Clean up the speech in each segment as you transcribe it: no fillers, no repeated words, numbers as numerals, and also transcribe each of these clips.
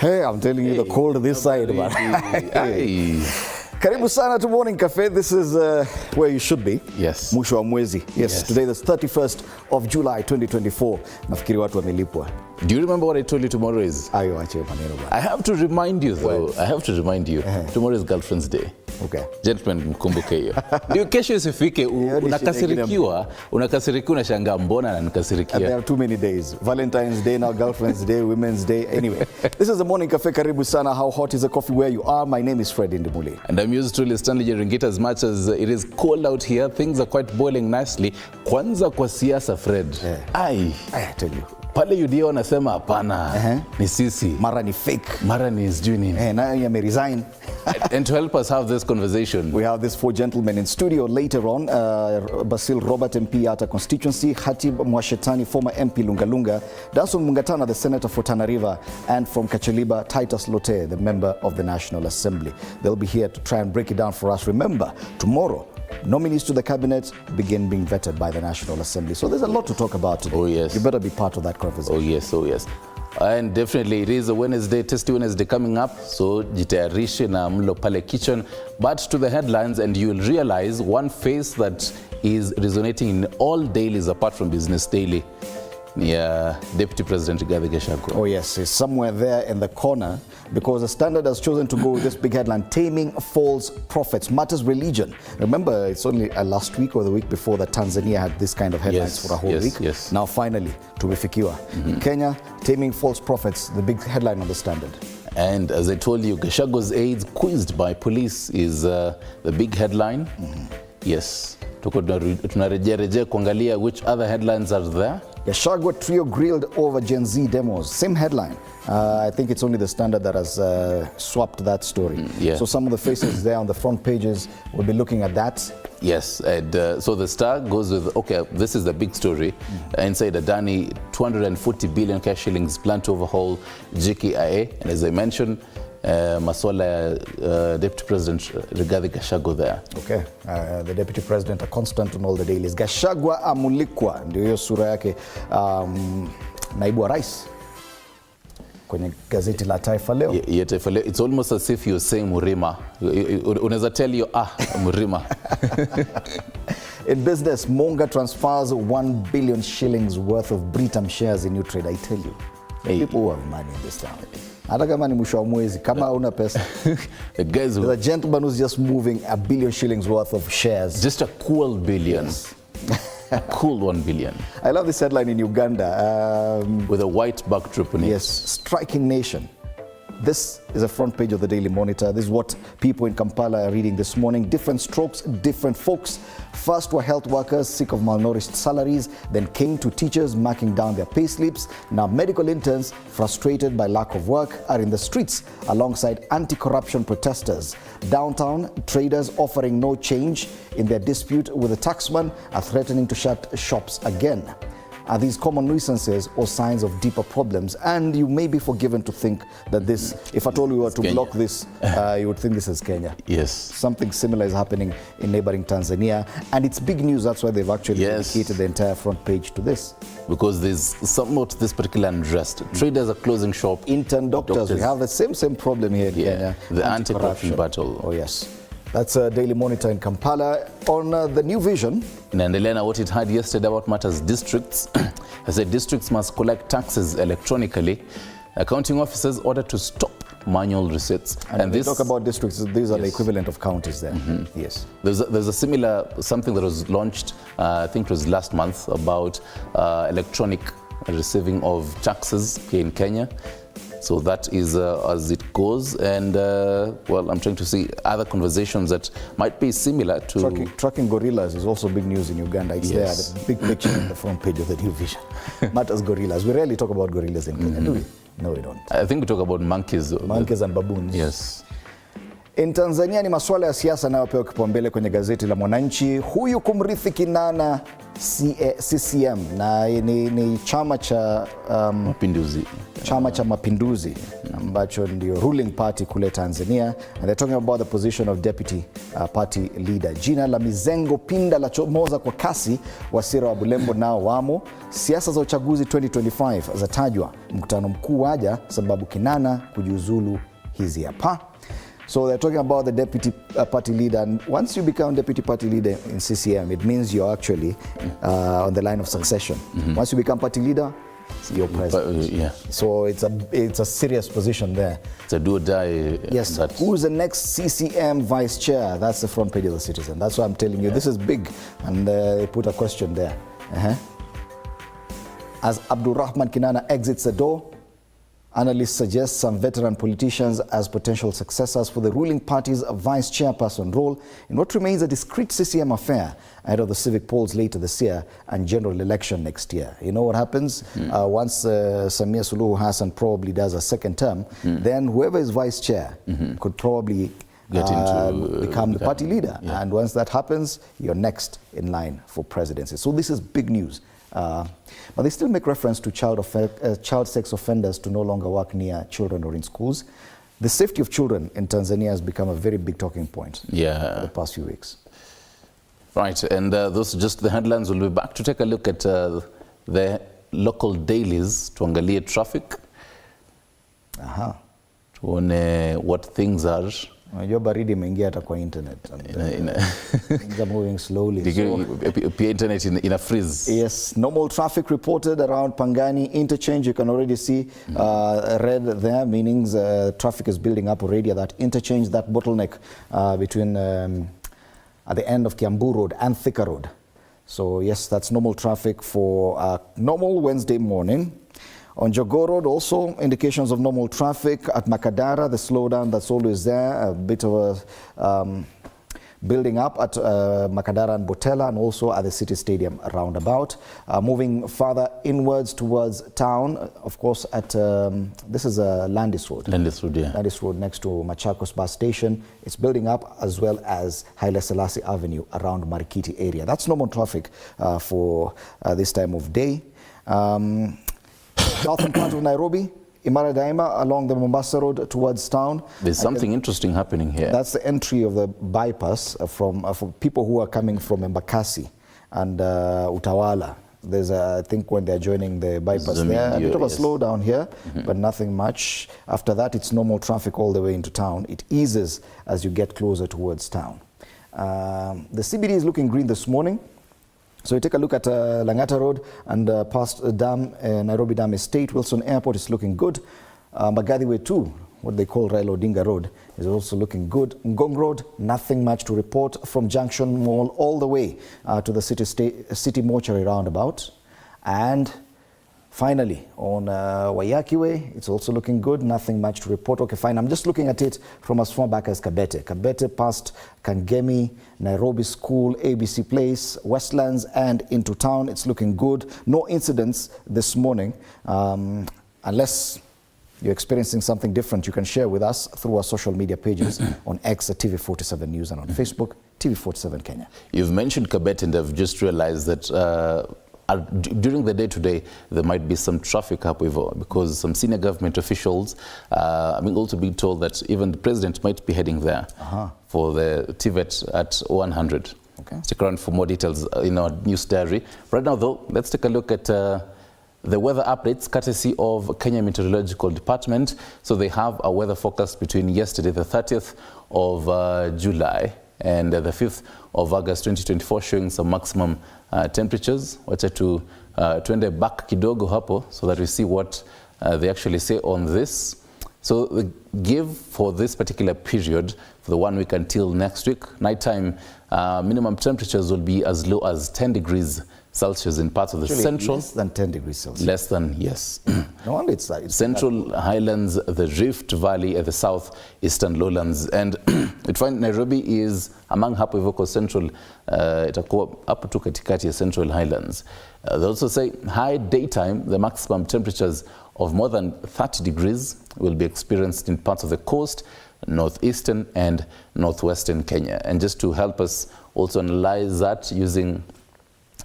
Hey, I'm telling you, the cold this side, man. Karibu sana to Morning Cafe. This is where you should be. Yes. Mwisho wa mwezi. Yes, today the 31st of July 2024. Nafikiri watu wamelipwa. Do you remember what I told you tomorrow is? Ayo, ache maneno bana. I have to remind you though. I have to remind you. Tomorrow is Girlfriend's Day. Okay. Gentlemen, mkumbuke hiyo. Ndio kesho isifike unakasirikiwa unashangaa mbona ananikasirikia. There are too many days. Valentine's Day now, Girlfriend's Day, Women's Day. Anyway, this is the Morning Cafe. Karibu sana. How hot is the coffee where you are? My name is Fred Indimuli. And I'm used to Stanley Jeringita. As much as it is cold out here, things are quite boiling nicely. Kwanza kwa siasa, Fred. I tell you. Pale UDA wanasema hapana, ni sisi. Mara ni fake. Mara ni sijui nini. Na yame resign. And to help us have this conversation, we have these four gentlemen in studio later on. Basil Robert MP Ata constituency, Hatib Mwashetani, former MP Lungalunga, Danson Mungatana, the senator for Tana River, and from Kacheliba, Titus Lote, the member of the National Assembly. They'll be here to try and break it down for us. Remember, tomorrow, nominees to the cabinet begin being vetted by the National Assembly. So there's a lot to talk about today. Oh yes. You better be part of that conversation. Oh yes, oh yes. And definitely it is a Wednesday, Tasty Wednesday coming up. So jitayarishe na mlo pale kitchen. But to the headlines, and you will realize one face that is resonating in all dailies apart from Business Daily. Yeah, Deputy President GACHAGUA'S. Oh yes, he's somewhere there in the corner because the Standard has chosen to go with this big headline: Taming false prophets, matters religion. Remember, it's only last week or the week before that Tanzania had this kind of headlines for a whole week. Yes. Now finally, tumefikiwa. Kenya, Taming false prophets, the big headline on the Standard. And as I told you, GACHAGUA'S aides quizzed by police is the big headline. Yes. Tunarejea kuangalia which other headlines are there. GACHAGUA trio grilled over Gen Z demos. Same headline. I think it's only the Standard that has swapped that story. So some of the faces there on the front pages, we'll be looking at that. Yes, and so the Star goes with, okay, this is the big story. Inside Adani, 240 billion cash shillings plan to overhaul GKIA. And as I mentioned, Maswala Deputy President Rigathi Gachagua there. Okay, the Deputy President, a constant on all the dailies. Gachagua amulikwa, ndio hiyo sura yake naibu wa rais kwenye gazeti la Taifa Leo. Yeah, Taifa Leo. It's almost as if you're saying Murima. Unaweza tell you, Murima. In business, Monga transfers 1 billion shillings worth of Britam shares in new trade. I tell you, people who have money in this town. Hata kama ni mwisho wa mwezi, kama una pesa. There's a gentleman who's just moving 1 billion shillings worth of shares. Just a cool billion. Yes. A cool 1 billion. I love this headline in Uganda. With a white backdrop on it. Yes, striking nation. This is a front page of the Daily Monitor. This is what people in Kampala are reading this morning. Different strokes, different folks. First were health workers sick of malnourished salaries, then came to teachers marking down their pay slips. Now medical interns, frustrated by lack of work, are in the streets alongside anti-corruption protesters. Downtown, traders offering no change in their dispute with the taxman are threatening to shut shops again. Are these common nuisances or signs of deeper problems? And you may be forgiven to think that this, if at all we were to block this, you would think this is Kenya. Yes. Something similar is happening in neighboring Tanzania. And it's big news, that's why they've actually dedicated the entire front page to this. Because there's somewhat this particular unrest. Traders are closing shop. Intern doctors, we have the same problem here in Kenya. The anti-corruption battle. Oh yes. That's a Daily Monitor in Kampala. On the New Vision. Inaendelea na what it had yesterday about matters districts. I said districts must collect taxes electronically. Accounting officers ordered to stop manual receipts. And this, talk about districts, these are the equivalent of counties there. Yes. There's a similar, something that was launched, I think it was last month, about electronic receiving of taxes here in Kenya. So that is as it goes, and well, I'm trying to see other conversations that might be similar to... Trucking gorillas is also big news in Uganda. It's there, the big picture on the front page of the New Vision. Matters gorillas. We rarely talk about gorillas in Kenya, do we? No, we don't. I think we talk about monkeys. Monkeys and baboons. Yes. In Tanzania ni masuala ya siasa yanayopewa kipaumbele kwenye gazeti la Mwananchi. Huyu kumrithi kinana CCM na ni chama cha Mapinduzi. Chama cha Mapinduzi ambacho ndio ruling party kule Tanzania, and they're talking about the position of deputy party leader. Jina la Mizengo Pinda la chomoza kwa kasi, Wasira wa Bulembo nao wamo. Siasa za uchaguzi 2025 zatajwa, mkutano mkuu waja sababu kinana kujiuzulu hizi hapa. So they're talking about the deputy party leader, and once you become deputy party leader in CCM, it means you're actually on the line of succession. Once you become party leader, you're president. Yeah. So it's a serious position there. It's a do or die. Yes. Who's the next CCM vice chair? That's the front page of the Citizen. That's why I'm telling you, this is big, and they put a question there. As Abdulrahman Kinana exits the door, analysts suggest some veteran politicians as potential successors for the ruling party's vice chairperson role in what remains a discreet CCM affair ahead of the civic polls later this year and general election next year. You know what happens? Once Samia Suluhu Hassan probably does a second term, then whoever is vice chair could probably become the party leader. Yeah. And once that happens, you're next in line for presidency. So this is big news. But they still make reference to child sex offenders to no longer work near children or in schools. The safety of children in Tanzania has become a very big talking point in the past few weeks. Right, and those are just the headlines. We'll be back to take a look at the local dailies, tuangalie traffic, tuone what things are. Unajua baridi imeingia hata kwa internet. Things are moving slowly. Pia internet in a freeze. Yes, normal traffic reported around Pangani interchange. You can already see red there, meaning traffic is building up already at that interchange, that bottleneck between at the end of Kiambu Road and Thika Road. So yes, that's normal traffic for normal Wednesday morning. On Jogoo Road, also indications of normal traffic. At Makadara, the slowdown that's always there, a bit of a building up at Makadara and Botella, and also at the City Stadium roundabout. Moving further inwards towards town, of course, at this is Landis Road. Landis Road, yeah. Landis Road next to Machakos bus station. It's building up, as well as Haile Selassie Avenue around Marikiti area. That's normal traffic for this time of day. Southern part of Nairobi, Imara Daima along the Mombasa Road towards town. There's something interesting happening here. That's the entry of the bypass for people who are coming from Embakasi and Utawala. There's I think when they're joining the bypass there, a bit of a slowdown here, but nothing much. After that, it's normal traffic all the way into town. It eases as you get closer towards town. The CBD is looking green this morning. So you take a look at Langata Road and past Dam, Nairobi Dam Estate, Wilson Airport is looking good. Magadi Way 2, what they call Raila Odinga Road, is also looking good. Ngong Road, nothing much to report from Junction Mall all the way to the City Mortuary roundabout. And finally, on Waiyaki Way, it's also looking good. Nothing much to report. Okay, fine. I'm just looking at it from as far back as Kabete. Kabete past Kangemi, Nairobi School, ABC Place, Westlands, and into town. It's looking good. No incidents this morning. Unless you're experiencing something different, you can share with us through our social media pages on X at TV47 News and on Facebook, TV47 Kenya. You've mentioned Kabete, and I've just realized that during the day today, there might be some traffic up with because some senior government officials, I'm also being told that even the president might be heading there for the TVET at 100. Okay. Stick around for more details in our news diary. Right now, though, let's take a look at the weather updates courtesy of Kenya Meteorological Department. So they have a weather forecast between yesterday, the 30th of July, and the 5th of August 2024, showing some maximum temperatures. Wacha tuende back kidogo hapo so that we see what they actually say on this. So the give for this particular period, for the 1 week until next week, nighttime minimum temperatures will be as low as 10 degrees Celsius in parts of the central. Less than 10 degrees Celsius. Less than, yes. No wonder it's Central Highlands, the Rift Valley, and the South Eastern Lowlands. And you'd find Nairobi is among hapo hivyo central, itakuwa hapo tu katikati ya Central Highlands. They also say high daytime, the maximum temperatures of more than 30 degrees will be experienced in parts of the coast, northeastern and northwestern Kenya. And just to help us also analyze that using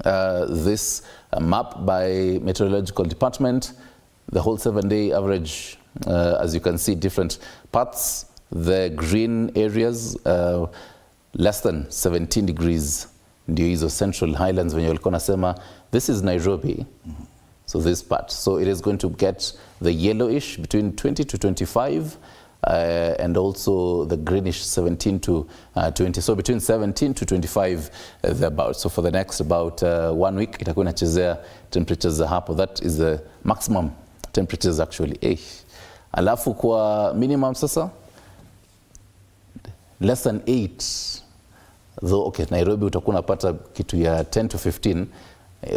this map by Meteorological Department, the whole 7-day average, as you can see, different parts, the green areas, less than 17 degrees ndio hizo Central Highlands venye walikuwa nasema. This is Nairobi, so this part. So it is going to get the yellowish between 20 to 25, and also the greenish 17 to 20. So between 17 to 25 thereabouts. So for the next about 1 week, itakuwa inachezea temperatures za hapo. That is the maximum temperatures actually. Alafu kwa minimum sasa, less than 8. Though, okay, Nairobi utakuwa unapata kitu ya 10 to 15.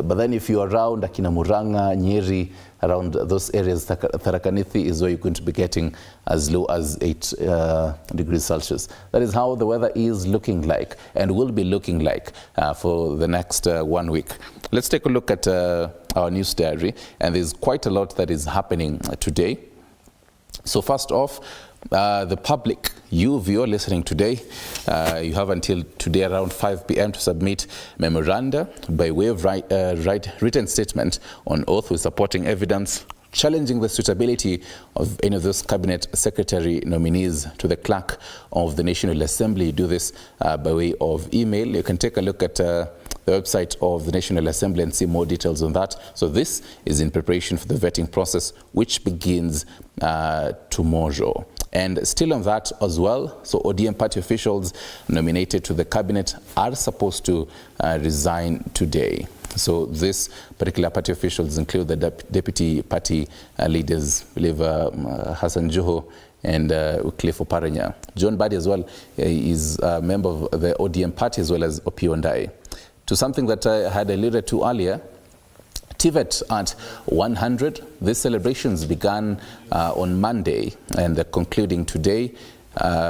But then if you're around Akina Muranga, Nyeri, around those areas, Tharaka Nithi is where you're going to be getting as low as 8 degrees Celsius. That is how the weather is looking like and will be looking like for the next 1 week. Let's take a look at our news diary, and there's quite a lot that is happening today. So first off, the public, you viewer listening today, you have until today around 5 p.m. to submit memoranda by way of written statement on oath with supporting evidence challenging the suitability of any of those cabinet secretary nominees to the clerk of the National Assembly. You do this by way of email. You can take a look at the website of the National Assembly and see more details on that. So this is in preparation for the vetting process, which begins tomorrow. And still on that as well, so ODM party officials nominated to the cabinet are supposed to resign today. So this particular party officials include the deputy party leaders, I believe Hassan Joho and Cliff Oparanya. John Badi as well is a member of the ODM party, as well as Opiyo Ndai. To something that I had alluded to earlier, TVET at 100. These celebrations began on Monday and they're concluding today.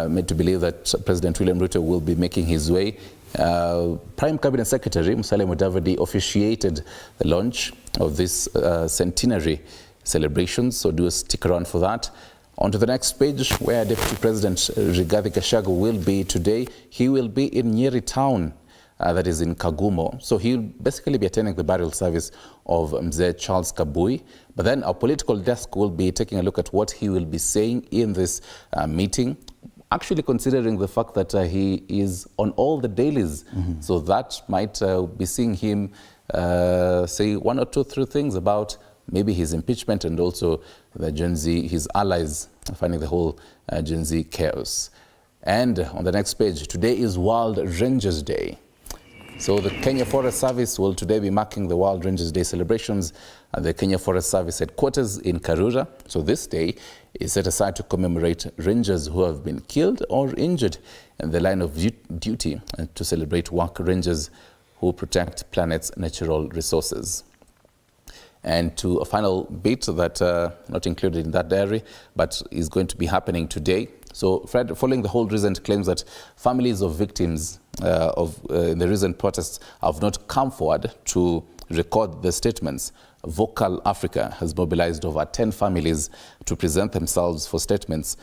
Made to believe that President William Ruto will be making his way. Prime Cabinet Secretary Musalia Mudavadi officiated the launch of this centenary celebrations, so do stick around for that. On to the next page, where Deputy President Rigathi Gachagua will be today. He will be in Nyeri town. That is in Kagumo. So he'll basically be attending the burial service of Mzee Charles Kabui. But then our political desk will be taking a look at what he will be saying in this meeting, actually considering the fact that he is on all the dailies. So that might be seeing him say 1 or 2, 3 things about maybe his impeachment and also the Gen Z, his allies finding the whole Gen Z chaos. And on the next page, today is World Rangers Day. So the Kenya Forest Service will today be marking the World Rangers Day celebrations at the Kenya Forest Service headquarters in Karura. So this day is set aside to commemorate rangers who have been killed or injured in the line of duty and to celebrate work rangers who protect planet's natural resources. And to a final bit that not included in that diary, but is going to be happening today. So Fred, following the whole recent claims that families of victims in the recent protests have not come forward to record the statements, Vocal Africa has mobilized over 10 families to present themselves for statements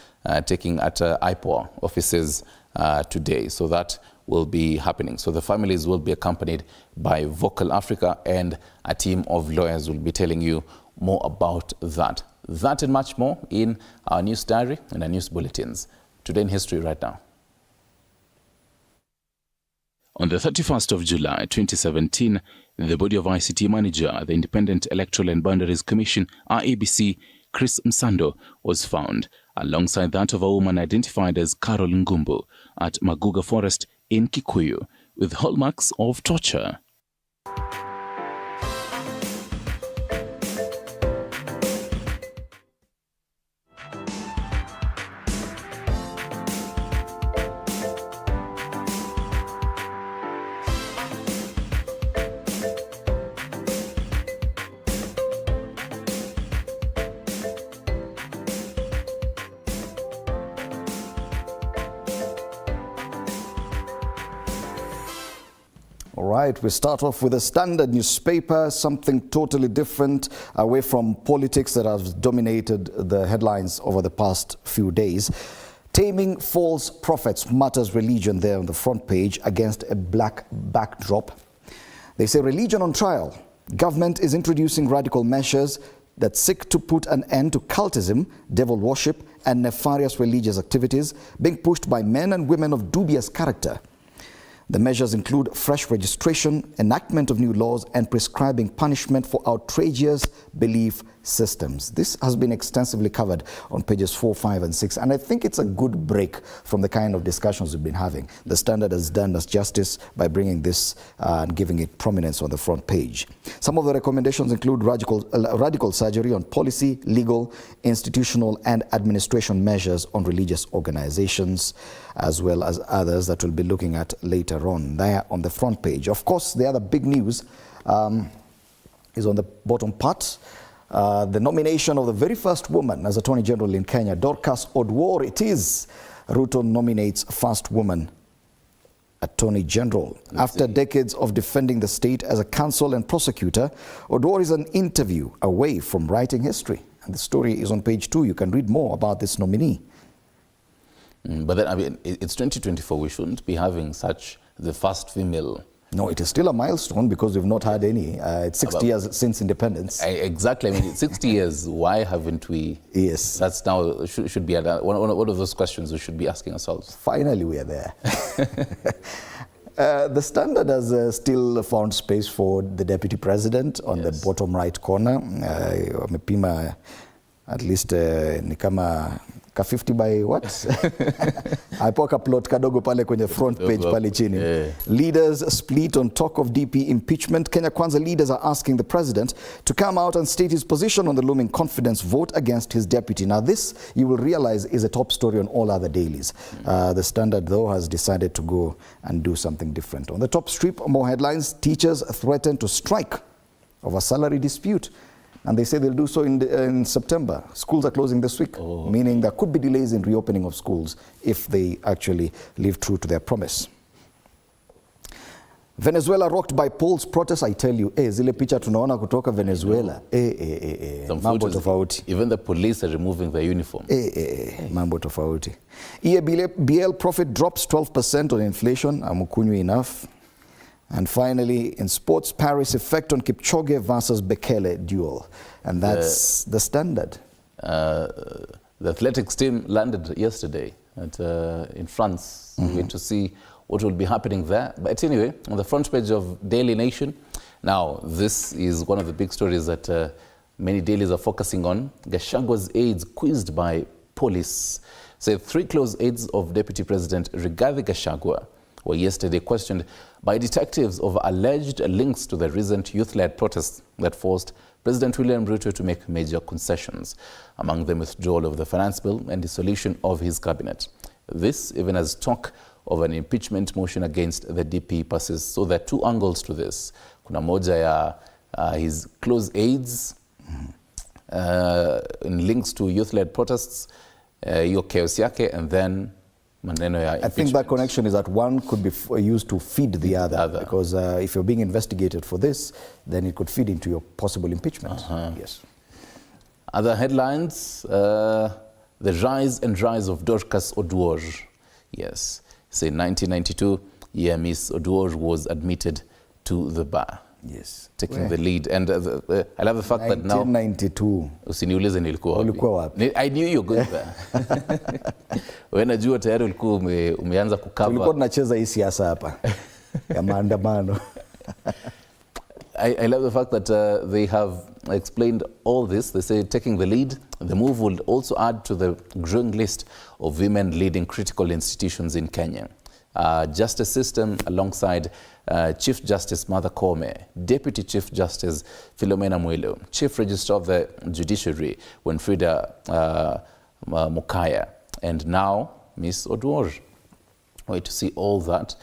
taking at IPOA offices today. So that will be happening. So the families will be accompanied by Vocal Africa, and a team of lawyers will be telling you more about that. That and much more in our news diary and our news bulletins. Today in history right now. On the 31st of July 2017, the body of ICT manager, the Independent Electoral and Boundaries Commission, IEBC, Chris Msando, was found, alongside that of a woman identified as Carol Ngumbu, at Maguga Forest in Kikuyu, with hallmarks of torture. All right, we start off with a standard newspaper, something totally different, away from politics that have dominated the headlines over the past few days. Taming false prophets mutters religion there on the front page against a black backdrop. They say religion on trial. Government is introducing radical measures that seek to put an end to cultism, devil worship, and nefarious religious activities being pushed by men and women of dubious character. The measures include fresh registration, enactment of new laws, and prescribing punishment for outrageous belief systems. This has been extensively covered on pages 4, 5, and 6, and I think it's a good break from the kind of discussions we've been having. The Standard has done us justice by bringing this and giving it prominence on the front page. Some of the recommendations include radical surgery on policy, legal, institutional, and administration measures on religious organizations, as well as others that we'll be looking at later on there on the front page. Of course, the other big news is on the bottom part. The nomination of the very first woman as Attorney General in Kenya, Dorcas Oduor. It is. Ruto nominates first woman Attorney General. After decades of defending the state as a counsel and prosecutor, Oduor is an interview away from writing history. And the story is on page 2. You can read more about this nominee. But then, I mean, it's 2024. We shouldn't be having such the first female. No, it is still a milestone because we've not had any. It's 60 years since independence. Exactly. I mean, it's 60 years. Why haven't we? Yes. That's now should be one of those questions we should be asking ourselves. Finally, we are there. The Standard has still found space for the Deputy President on the bottom right corner. Wamepima at least ni kama ka 50 by what? Aipoka plot kadogo pale kwenye front page pale chini. Leaders split on talk of DP impeachment. Kenya Kwanza leaders are asking the president to come out and state his position on the looming confidence vote against his deputy. Now this, you will realize, is a top story on all other dailies. The Standard, though, has decided to go and do something different. On the top strip, more headlines. Teachers threaten to strike over salary dispute. And they say they'll do so in September. Schools are closing this week, meaning there could be delays in reopening of schools if they actually live true to their promise. Venezuela rocked by polls protests. I tell you, zile picha tunaona kutoka Venezuela. Mambo tofauti. Even the police are removing their uniform. Mambo tofauti. EABL profit drops 12% on inflation. Amukunywi enough. And finally, in sports, Paris effect on Kipchoge versus Bekele duel. And that's the Standard. The athletics team landed yesterday in France. We're going to see what will be happening there. But anyway, on the front page of Daily Nation, now this is one of the big stories that many dailies are focusing on. GACHAGUA'S aides quizzed by police. Say 3 close aides of Deputy President Rigathi Gachagua were yesterday questioned by detectives over alleged links to the recent youth-led protests that forced President William Ruto to make major concessions, among them withdrawal of the finance bill and dissolution of his cabinet. This even as talk of an impeachment motion against the DP passes. So there are 2 angles to this. Kuna moja ya his close aides in links to youth-led protests, hiyo chaos yake, and then I think that connection is that one could be used to feed the other. Because if you're being investigated for this, then it could feed into your possible impeachment. Yes. Other headlines, the rise and rise of Dorcas Oduor. Yes, say 1992, Miss Oduor was admitted to the bar. Yes. Taking the lead. And I love the fact that now... 1992. Usiniulize nilikuwa wapi. I knew you were going there. Wewe najua tayari ulikuwa umeanza kukava. Tulikuwa tunacheza hii siasa hapa ya maandamano. I love the fact that they have explained all this. They say taking the lead, the move will also add to the growing list of women leading critical institutions in Kenya. Justice system alongside Chief Justice Martha Koome, Deputy Chief Justice Philomena Mwilu, Chief Registrar of the Judiciary Winfrida Mukaya, and now Miss Oduor. Wait to see all that.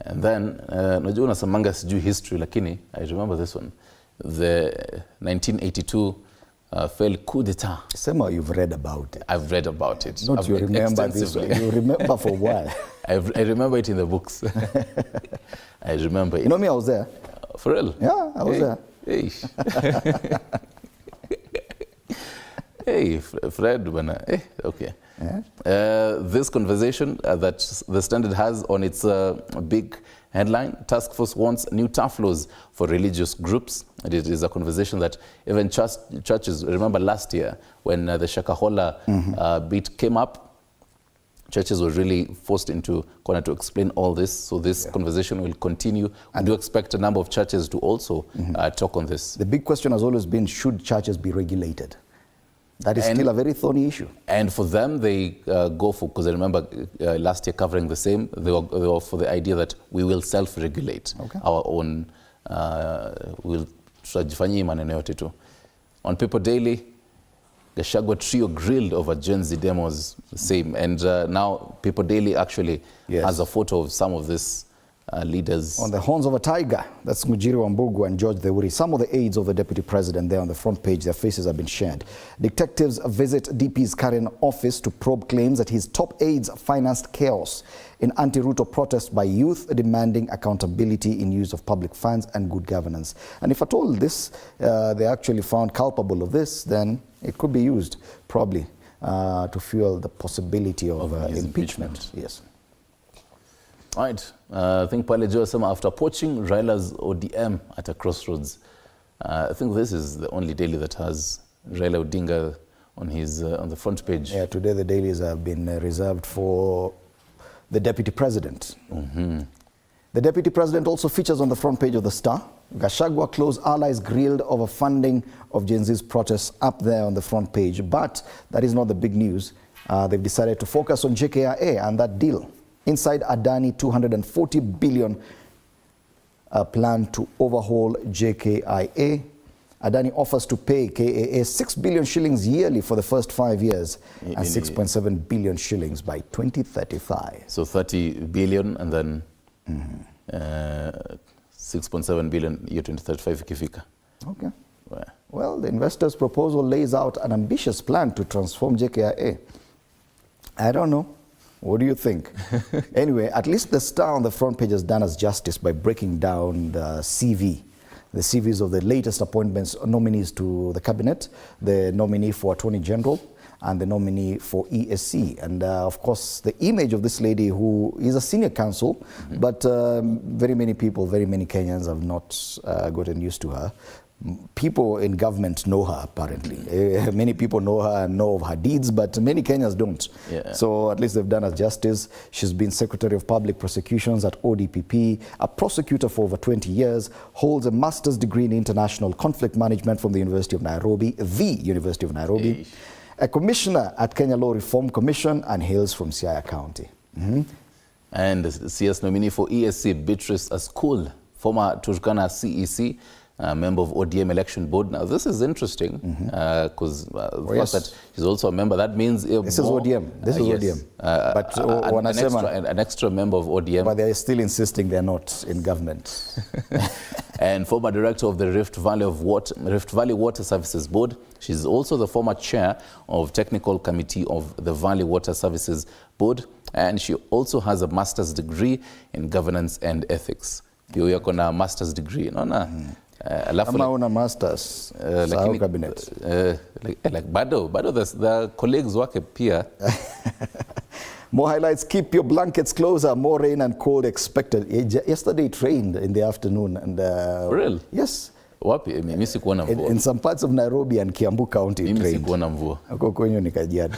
And then, najua nasamanga sijui history, lakini I remember this one. The 1982 failed coup d'etat. Sema you've read about it. I've read about it. Not you remember this one. You remember for a while. I remember it in the books. I remember it. You know me, I was there. For real? Yeah, I was there. Hey. Hey, Fred, okay. This conversation that the Standard has on its big headline, Task Force wants new tough laws for religious groups. It is a conversation that even churches, remember last year when the Shakahola beat came up, churches were really forced into corner to explain all this. So this conversation will continue. I do expect a number of churches to also talk on this. The big question has always been, should churches be regulated? That is still a very thorny issue. And for them, they go for, because I remember last year covering the same, they were for the idea that we will self-regulate our own, we'll tutajifanyia maneno yote tu. On People Daily, Gachagua trio grilled over Gen Z demos, same. And now People Daily actually has a photo of some of these leaders. On the horns of a tiger, that's Mujiri Wambugu and George Theuri. Some of the aides of the deputy president there on the front page, their faces have been shared. Detectives visit DP's Karen office to probe claims that his top aides financed chaos in anti-Ruto protest by youth demanding accountability in use of public funds and good governance. And if at all this, they actually found culpable of this, then it could be used probably to fuel the possibility of impeachment. Yes. All right. I think Pale Joe Sama, after poaching Raila's ODM at a crossroads, I think this is the only daily that has Raila Odinga on his on the front page. Yeah, today the dailies have been reserved for the deputy president. The deputy president also features on the front page of the Star. Gachagua close allies grilled over funding of Gen Z's protests, up there on the front page. But that is not the big news. They've decided to focus on JKIA and that deal. Inside Adani, 240 billion plan to overhaul JKIA. Adani offers to pay KAA 6 billion shillings yearly for the first 5 years and 6.7 billion shillings by 2035. So 30 billion and then 6.7 billion year 2035 ikifika. Okay. Well, the investors' proposal lays out an ambitious plan to transform JKIA. I don't know. What do you think? Anyway, at least the Star on the front page has done us justice by breaking down the CVs of the latest appointments, nominees to the cabinet, the nominee for Attorney General, and the nominee for ESC. And of course, the image of this lady, who is a senior counsel, but very many people, very many Kenyans have not gotten used to her. People in government know her, apparently. Many people know her and know of her deeds, but many Kenyans don't. So at least they've done her justice. She's been Secretary of Public Prosecutions at ODPP, a prosecutor for over 20 years, holds a master's degree in international conflict management from the University of Nairobi, the University of Nairobi, a commissioner at Kenya Law Reform Commission, and hails from Siaya County. And the CS nominee for ESC, Beatrice Askul, former Turkana CEC, member of ODM election board. Now this is interesting because the fact that he's also a member, that means this is ODM. This is ODM. But an extra member of ODM. But they're still insisting they're not in government. And former director of the Rift Valley Water Services Board. She's also the former chair of technical committee of the Valley Water Services Board, and she also has a master's degree in governance and ethics. Pia yako na master's degree, unaona? Kama una masters, sahau cabinet. Like bado the colleagues wake pia. More highlights. Keep your blankets closer. More rain and cold expected. Yesterday it rained in the afternoon. And for real? Yes. Wapi? Mimi sikuona mvua. In some parts of Nairobi and Kiambu County it rained. Mimi sikuona mvua. Huko kwenye ni Kajiado.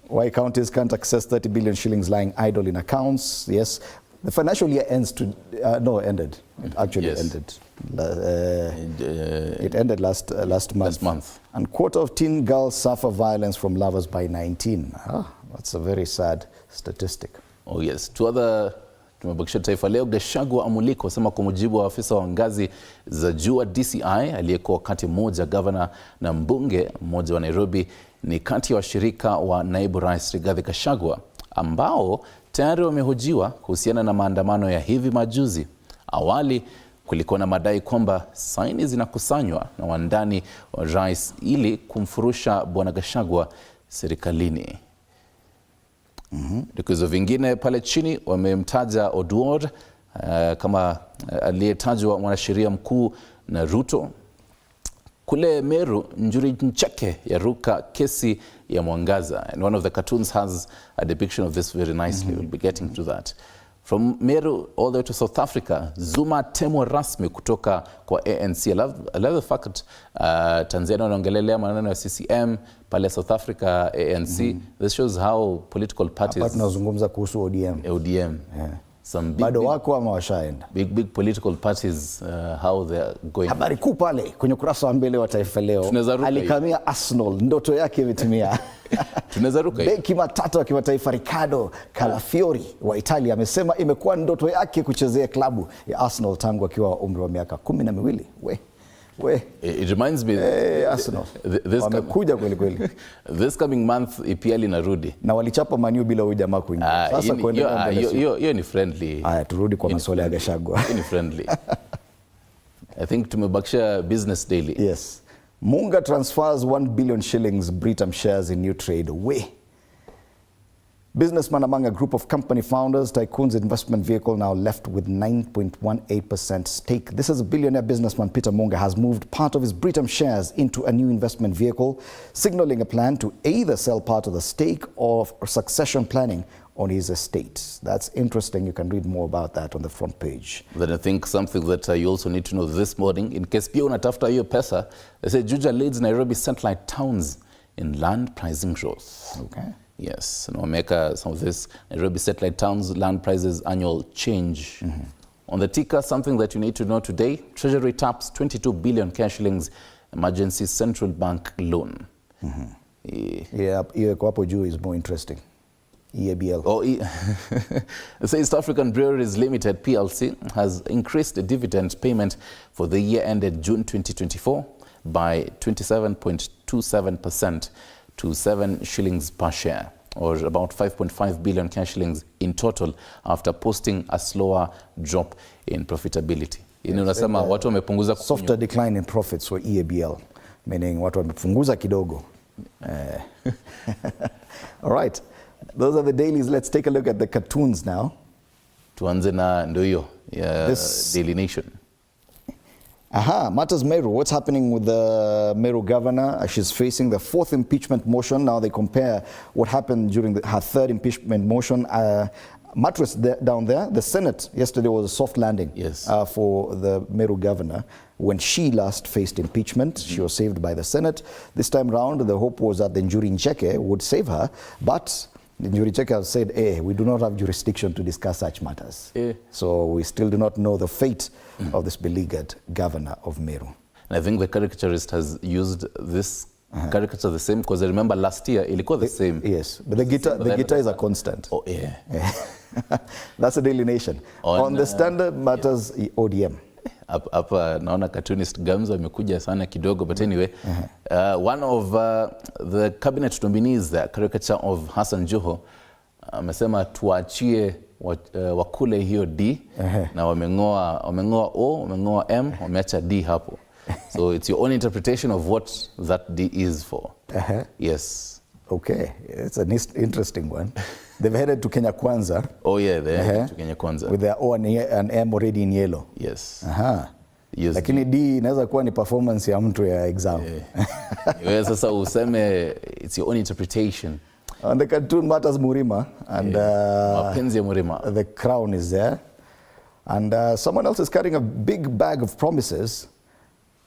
Why counties can't access 30 billion shillings lying idle in accounts? Yes. The financial year ended. It actually ended. It ended last month. And quarter of teen girls suffer violence from lovers by 19. That's a very sad statistic. Oh yes. Two other tumebakisha taifa leo. Gachagua amulikwa sema kwa mujibu wa afisa wa ngazi za juu DCI aliyekuwa wakati mmoja gavana na mbunge mmoja wa Nairobi ni kati ya washirika wa naibu rais Rigathi Gachagua ambao tayari wamehojiwa kuhusiana na maandamano ya hivi majuzi. Awali kulikuwa na madai kwamba saini zinakusanywa na wandani wa rais ili kumfurusha bwana Gachagua serikalini. Vikizo vingine pale chini wamemtaja Oduor kama aliyetajwa mwanasheria mkuu na Ruto Kule Meru, Njuri Ncheke yaruka kesi ya Mwangaza. And one of the cartoons has a depiction of this very nicely. We'll be getting to that. From Meru all the way to South Africa, Zuma temwa rasmi kutoka kwa ANC. I love the fact that Tanzania wanaongelelea maneno ya CCM, pale South Africa ANC. This shows how political parties... Hapa tunazungumza kuhusu ODM. ODM. Yeah. Some big, bado wako ama washaenda. Big political parties, how they're going. Habari kuu pale kwenye ukurasa wa mbele wa Taifa Leo. Alikamia Arsenal, ndoto yake imetimia. Tunazaruka hiyo. Beki matata wa kimataifa Riccardo Calafiori wa Italia amesema imekuwa ndoto yake kuchezea klabu ya Arsenal tangu akiwa umri wa miaka 12. It reminds me Arsenal. Wamekuja kweli kweli. This coming month EPL inarudi. Na walichapa Man U bila huyu jamaa kuingia. Sasa kuendelea mbele. Hiyo ni friendly. Haya turudi kwa masuala ya Gachagua. Ni friendly. I think tumebakisha Business Daily. Yes. Munga transfers 1 billion shillings Britam shares in new trade. Businessman among a group of company founders, Tycoon's investment vehicle now left with 9.18% stake. This is a billionaire businessman Peter Munga has moved part of his Britam shares into a new investment vehicle, signaling a plan to either sell part of the stake or succession planning on his estate. That's interesting. You can read more about that on the front page. Then I think something that you also need to know this morning, in case pia unatafuta hiyo pesa, they say Juja leads Nairobi satellite towns in land pricing growth. Okay. Yes, and Omeka, some of this Nairobi satellite towns land prices annual change. On the ticker, something that you need to know today, Treasury taps 22 billion cash shillings emergency central bank loan. Yeah, hiyo hapo juu is more interesting. EABL. The East African Breweries Limited PLC has increased the dividend payment for the year ended June 2024 by 27.27% to 7 shillings per share, or about 5.5 billion cash shillings in total, after posting a slower drop in profitability. Unasema watu wamepunguza softer decline in profits for EABL, meaning watu wamepunguza kidogo. All right. Those are the dailies. Let's take a look at the cartoons now. Tuanze na ndio hiyo Daily Nation. Matters Meru. What's happening with the Meru governor? She's facing the 4th impeachment motion. Now they compare what happened during her 3rd impeachment motion. Mattress down there, the Senate yesterday was a soft landing. Yes. For the Meru governor. When she last faced impeachment, she was saved by the Senate. This time round, the hope was that the Njuri Ncheke would save her, but the Njuri Ncheke has said, we do not have jurisdiction to discuss such matters. So we still do not know the fate of this beleaguered governor of Meru. And I think the caricaturist has used this caricature the same, because I remember last year, ilikuwa the same. Yes, but the guitar is a constant. Oh, yeah. That's the Daily Nation. On the Standard Matters, ODM. Hapa naona cartoonist Gamzo amekuja sana kidogo, but anyway, one of the cabinet nominees, the caricature of Hassan Joho, amesema tuachie wakule hiyo D, na wamengoa O, wamengoa M, wameacha D hapo. So it's your own interpretation of what that D is for. Yes. Okay, it's an interesting one. They've headed to Kenya Kwanza. Oh yeah, they're headed to Kenya Kwanza. With their O and M already in yellow. Yes. Yes. Lakini D inaweza kuwa ni performance ya mtu ya exam. Wewe sasa useme it's your own interpretation. On the cartoon Matters Murima, and Mapenzi ya Murima. The crown is there. And someone else is carrying a big bag of promises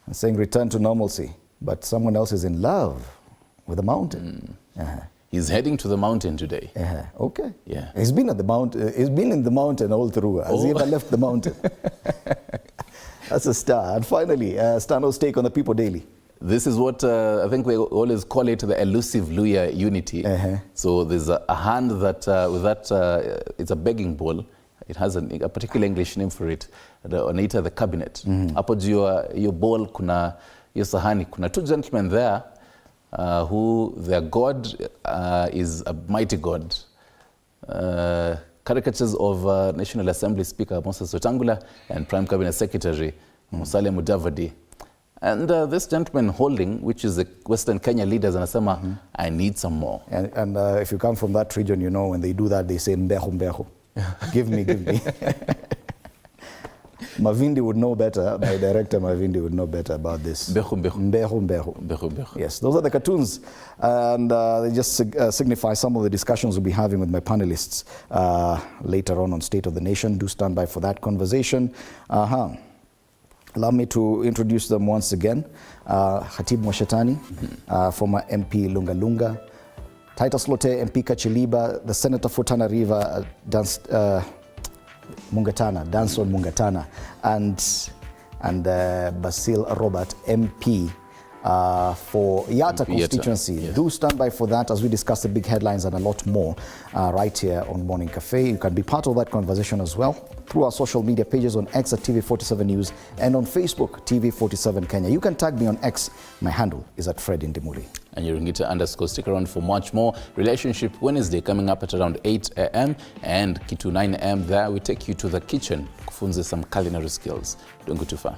and saying return to normalcy. But someone else is in love with the mountain. He's heading to the mountain today. Okay. Yeah. He's been at the mountain. He's been in the mountain all through. Has he ever left the mountain? That's a star. And finally, Stano's take on the People Daily. This is what I think we always call it the elusive Luya unity. So there's a hand that, with that, it's a begging bowl. It has a particular English name for it. Wanaita the cabinet. Hapo juu your bowl kuna your sahani. Kuna 2 gentlemen there who their God is a mighty God. Caricatures of National Assembly Speaker Moses Wetangula and Prime Cabinet Secretary Musalia Mudavadi. And this gentleman holding, which is the Western Kenya leaders, anasema, I need some more. And if you come from that region, you know, when they do that, they say, mbeho, mbeho. Give me, give me. Mavindi would know better. My director Mavindi would know better about this. Mbehu. Yes, those are the cartoons, and they just signify some of the discussions we'll be having with my panelists later on State of the Nation. Do stand by for that conversation. Allow me to introduce them once again. Khatib Mwashetani, former MP Lunga Lunga, Titus Lote, MP Kachiliba, the Senator for Tana River, Danson Mungatana, and Basil Robert, MP for Yatta constituency. Yes. Do stand by for that as we discuss the big headlines and a lot more right here on Morning Cafe. You can be part of that conversation as well through our social media pages on X at TV47 News and on Facebook, TV47 Kenya. You can tag me on X. My handle is at Fred Indimuri. And Yoringita_. Stick around for much more. Relationship Wednesday coming up at around 8 a.m. and Kitu 9 a.m. There we take you to the kitchen, kufunze some culinary skills. Don't go too far.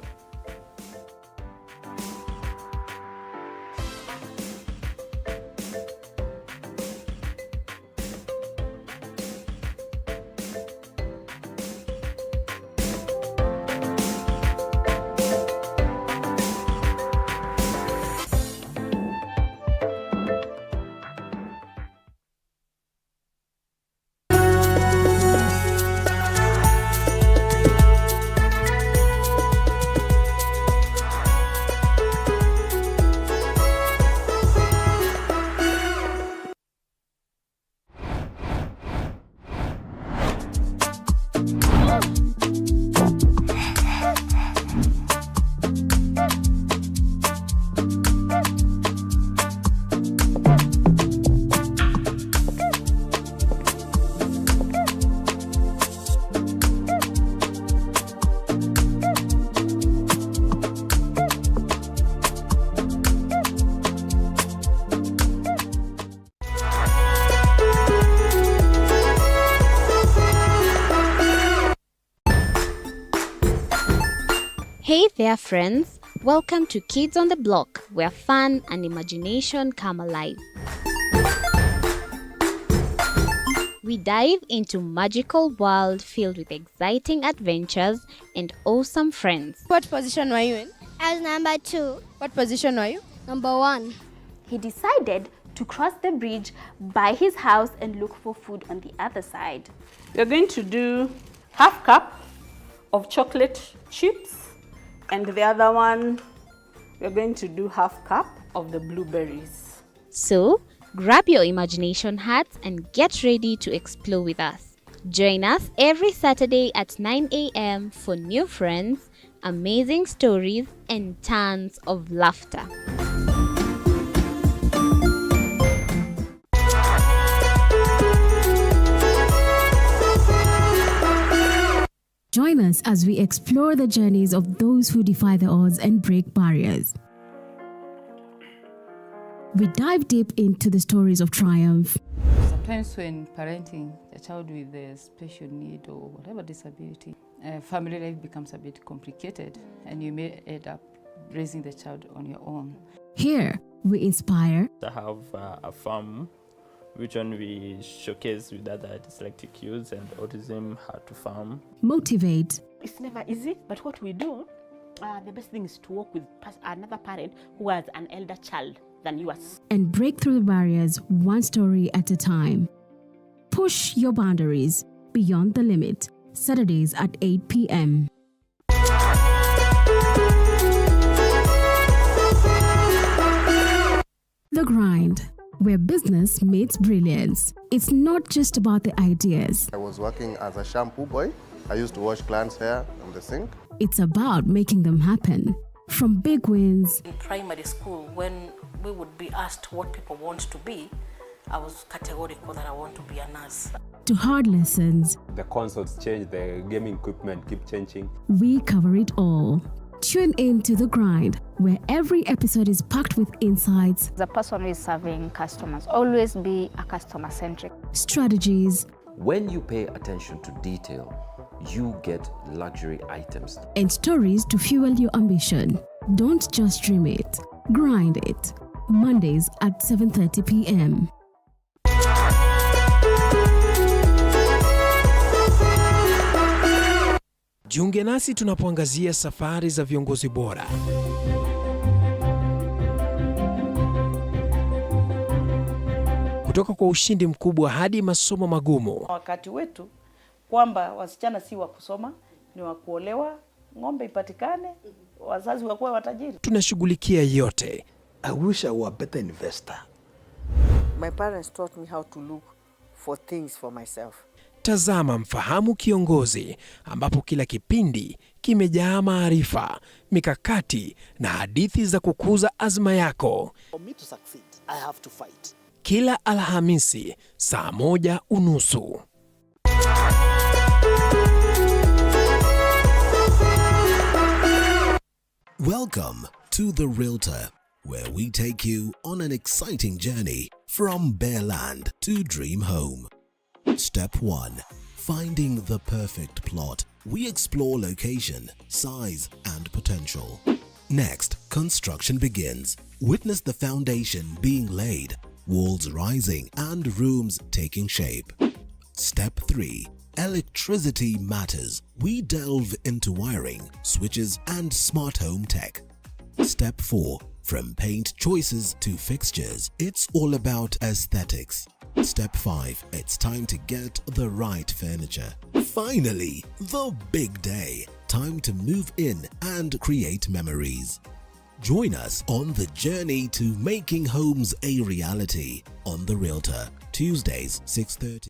Hey there friends, welcome to Kids on the Block, where fun and imagination come alive. We dive into magical world filled with exciting adventures and awesome friends. What position were you in? I was number 2. What position were you? Number 1. He decided to cross the bridge by his house and look for food on the other side. We're going to do half cup of chocolate chips, and the other one, we're going to do half cup of the blueberries. So, grab your imagination hats and get ready to explore with us. Join us every Saturday at 9 a.m. for new friends, amazing stories, and tons of laughter. Join us as we explore the journeys of those who defy the odds and break barriers. We dive deep into the stories of triumph. Sometimes when parenting a child with a special need or whatever disability, family life becomes a bit complicated and you may end up raising the child on your own. Here, we inspire. I have a farm which one we showcase with other dyslexic youths and autism how to farm. Motivate. It's never easy, but what we do, the best thing is to work with another parent who has an elder child than yours. And break through the barriers one story at a time. Push your boundaries beyond the limit. Saturdays at 8 p.m. The Grind, where business meets brilliance. It's not just about the ideas. I was working as a shampoo boy. I used to wash clients' hair on the sink. It's about making them happen. From big wins. In primary school, when we would be asked what people want to be, I was categorical that I want to be a nurse. To hard lessons. The consoles change, the gaming equipment keep changing. We cover it all. Tune in to The Grind, where every episode is packed with insights. The person who is serving customers, always be a customer-centric. Strategies. When you pay attention to detail, you get luxury items. And stories to fuel your ambition. Don't just dream it, grind it. Mondays at 7:30 p.m. Jiunge nasi tunapoangazia safari za viongozi bora. Kutoka kwa ushindi mkubwa hadi masomo magumu. Wakati wetu kwamba wasichana si wa kusoma, ni wa kuolewa, ng'ombe ipatikane, wazazi wakuwa watajiri. Tunashughulikia yote. I wish I were a better investor. My parents taught me how to look for things for myself. Tazama Mfahamu Kiongozi, ambapo kila kipindi kimejaa maarifa, mikakati na hadithi za kukuza azma yako. For me to succeed, I have to fight. Kila Alhamisi saa 1:30. Welcome to The Realtor, where we take you on an exciting journey from bare land to dream home. Step 1. Finding the perfect plot. We explore location, size, and potential. Next, construction begins. Witness the foundation being laid, walls rising, and rooms taking shape. Step 3. Electricity matters. We delve into wiring, switches, and smart home tech. Step 4. From paint choices to fixtures, it's all about aesthetics. Step 5. It's time to get the right furniture. Finally, the big day. Time to move in and create memories. Join us on the journey to making homes a reality on The Realtor, Tuesdays, 6:30.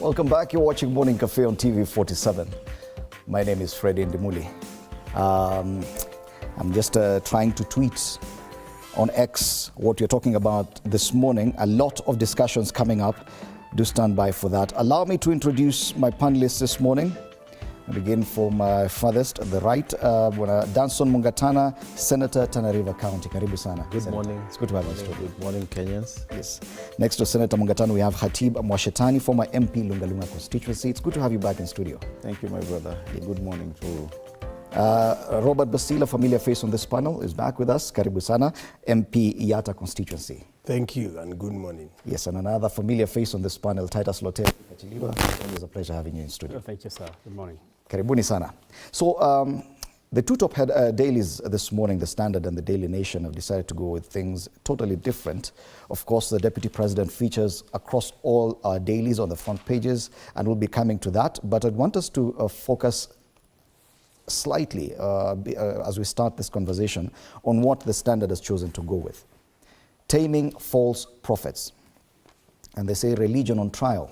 Welcome back. You're watching Morning Cafe on TV 47. My name is Freddie Ndimuli. I'm just trying to tweet on X what you're talking about this morning. A lot of discussions coming up. Do stand by for that. Allow me to introduce my panelists this morning. I begin from farthest at the right. Danson Mungatana, Senator, Tana River County. Karibu sana. Good Senator. morning. It's good to have you in studio. Good morning, Kenyans. Yes. Next to Senator Mungatana, we have Khatib Mwashetani, former MP, Lungalunga constituency. It's good to have you back in studio. Thank you, my brother. Good morning to you. Robert Basila, familiar face on this panel, is back with us. Karibu sana, MP, Yata constituency. Thank you and good morning. Yes, and another familiar face on this panel, Titus Lotel. Always a pleasure having you in studio. Thank you, sir. Good morning. Karibuni sana. So the two top dailies this morning, The Standard and the Daily Nation, have decided to go with things totally different. Of course, the Deputy President features across all our dailies on the front pages, and we'll be coming to that. But I'd want us to focus slightly, as we start this conversation, on what The Standard has chosen to go with. Taming false prophets. And they say religion on trial.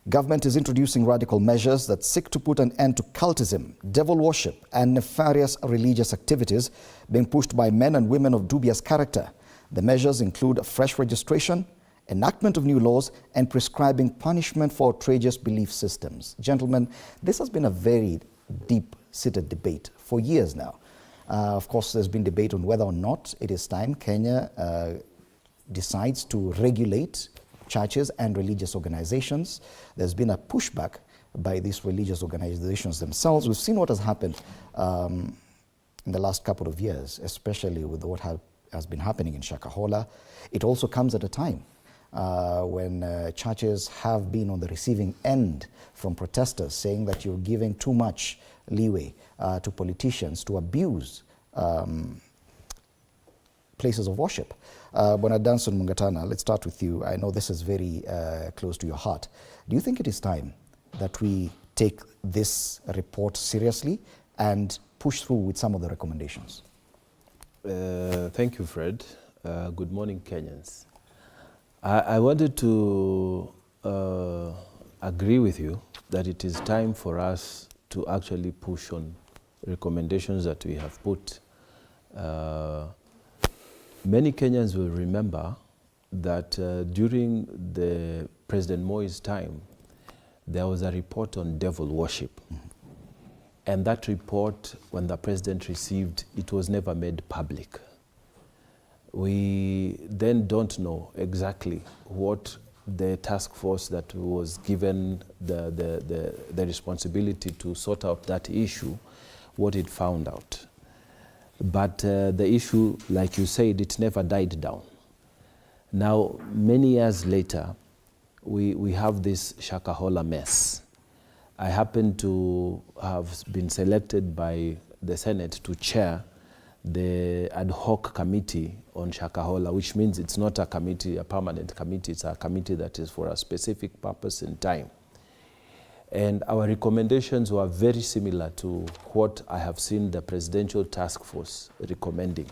Government is introducing radical measures that seek to put an end to cultism, devil worship, and nefarious religious activities being pushed by men and women of dubious character. The measures include fresh registration, enactment of new laws, and prescribing punishment for outrageous belief systems. Gentlemen, this has been a very deep-seated debate for years now. Of course, there's been debate on whether or not it is time Kenya decides to regulate churches and religious organizations. There's been a pushback by these religious organizations themselves. We've seen what has happened in the last couple of years, especially with what has been happening in Shakahola. It also comes at a time when churches have been on the receiving end from protesters saying that you're giving too much leeway to politicians to abuse places of worship. Bwana Danson Mungatana, let's start with you. I know this is very close to your heart. Do you think it is time that we take this report seriously and push through with some of the recommendations? Thank you, Fred. Good morning, Kenyans. I wanted to agree with you that it is time for us to actually push on recommendations that we have put. Many Kenyans will remember that during the President Moi's time, there was a report on devil worship. And that report, when the president received, it was never made public. We then don't know exactly what the task force that was given the responsibility to sort out that issue, what it found out. But the issue, like you said, it never died down. Now, many years later, we have this Shakahola mess. I happen to have been selected by the Senate to chair the ad hoc committee on Shakahola, which means it's not a committee, a permanent committee, it's a committee that is for a specific purpose and time. And our recommendations were very similar to what I have seen the Presidential Task Force recommending,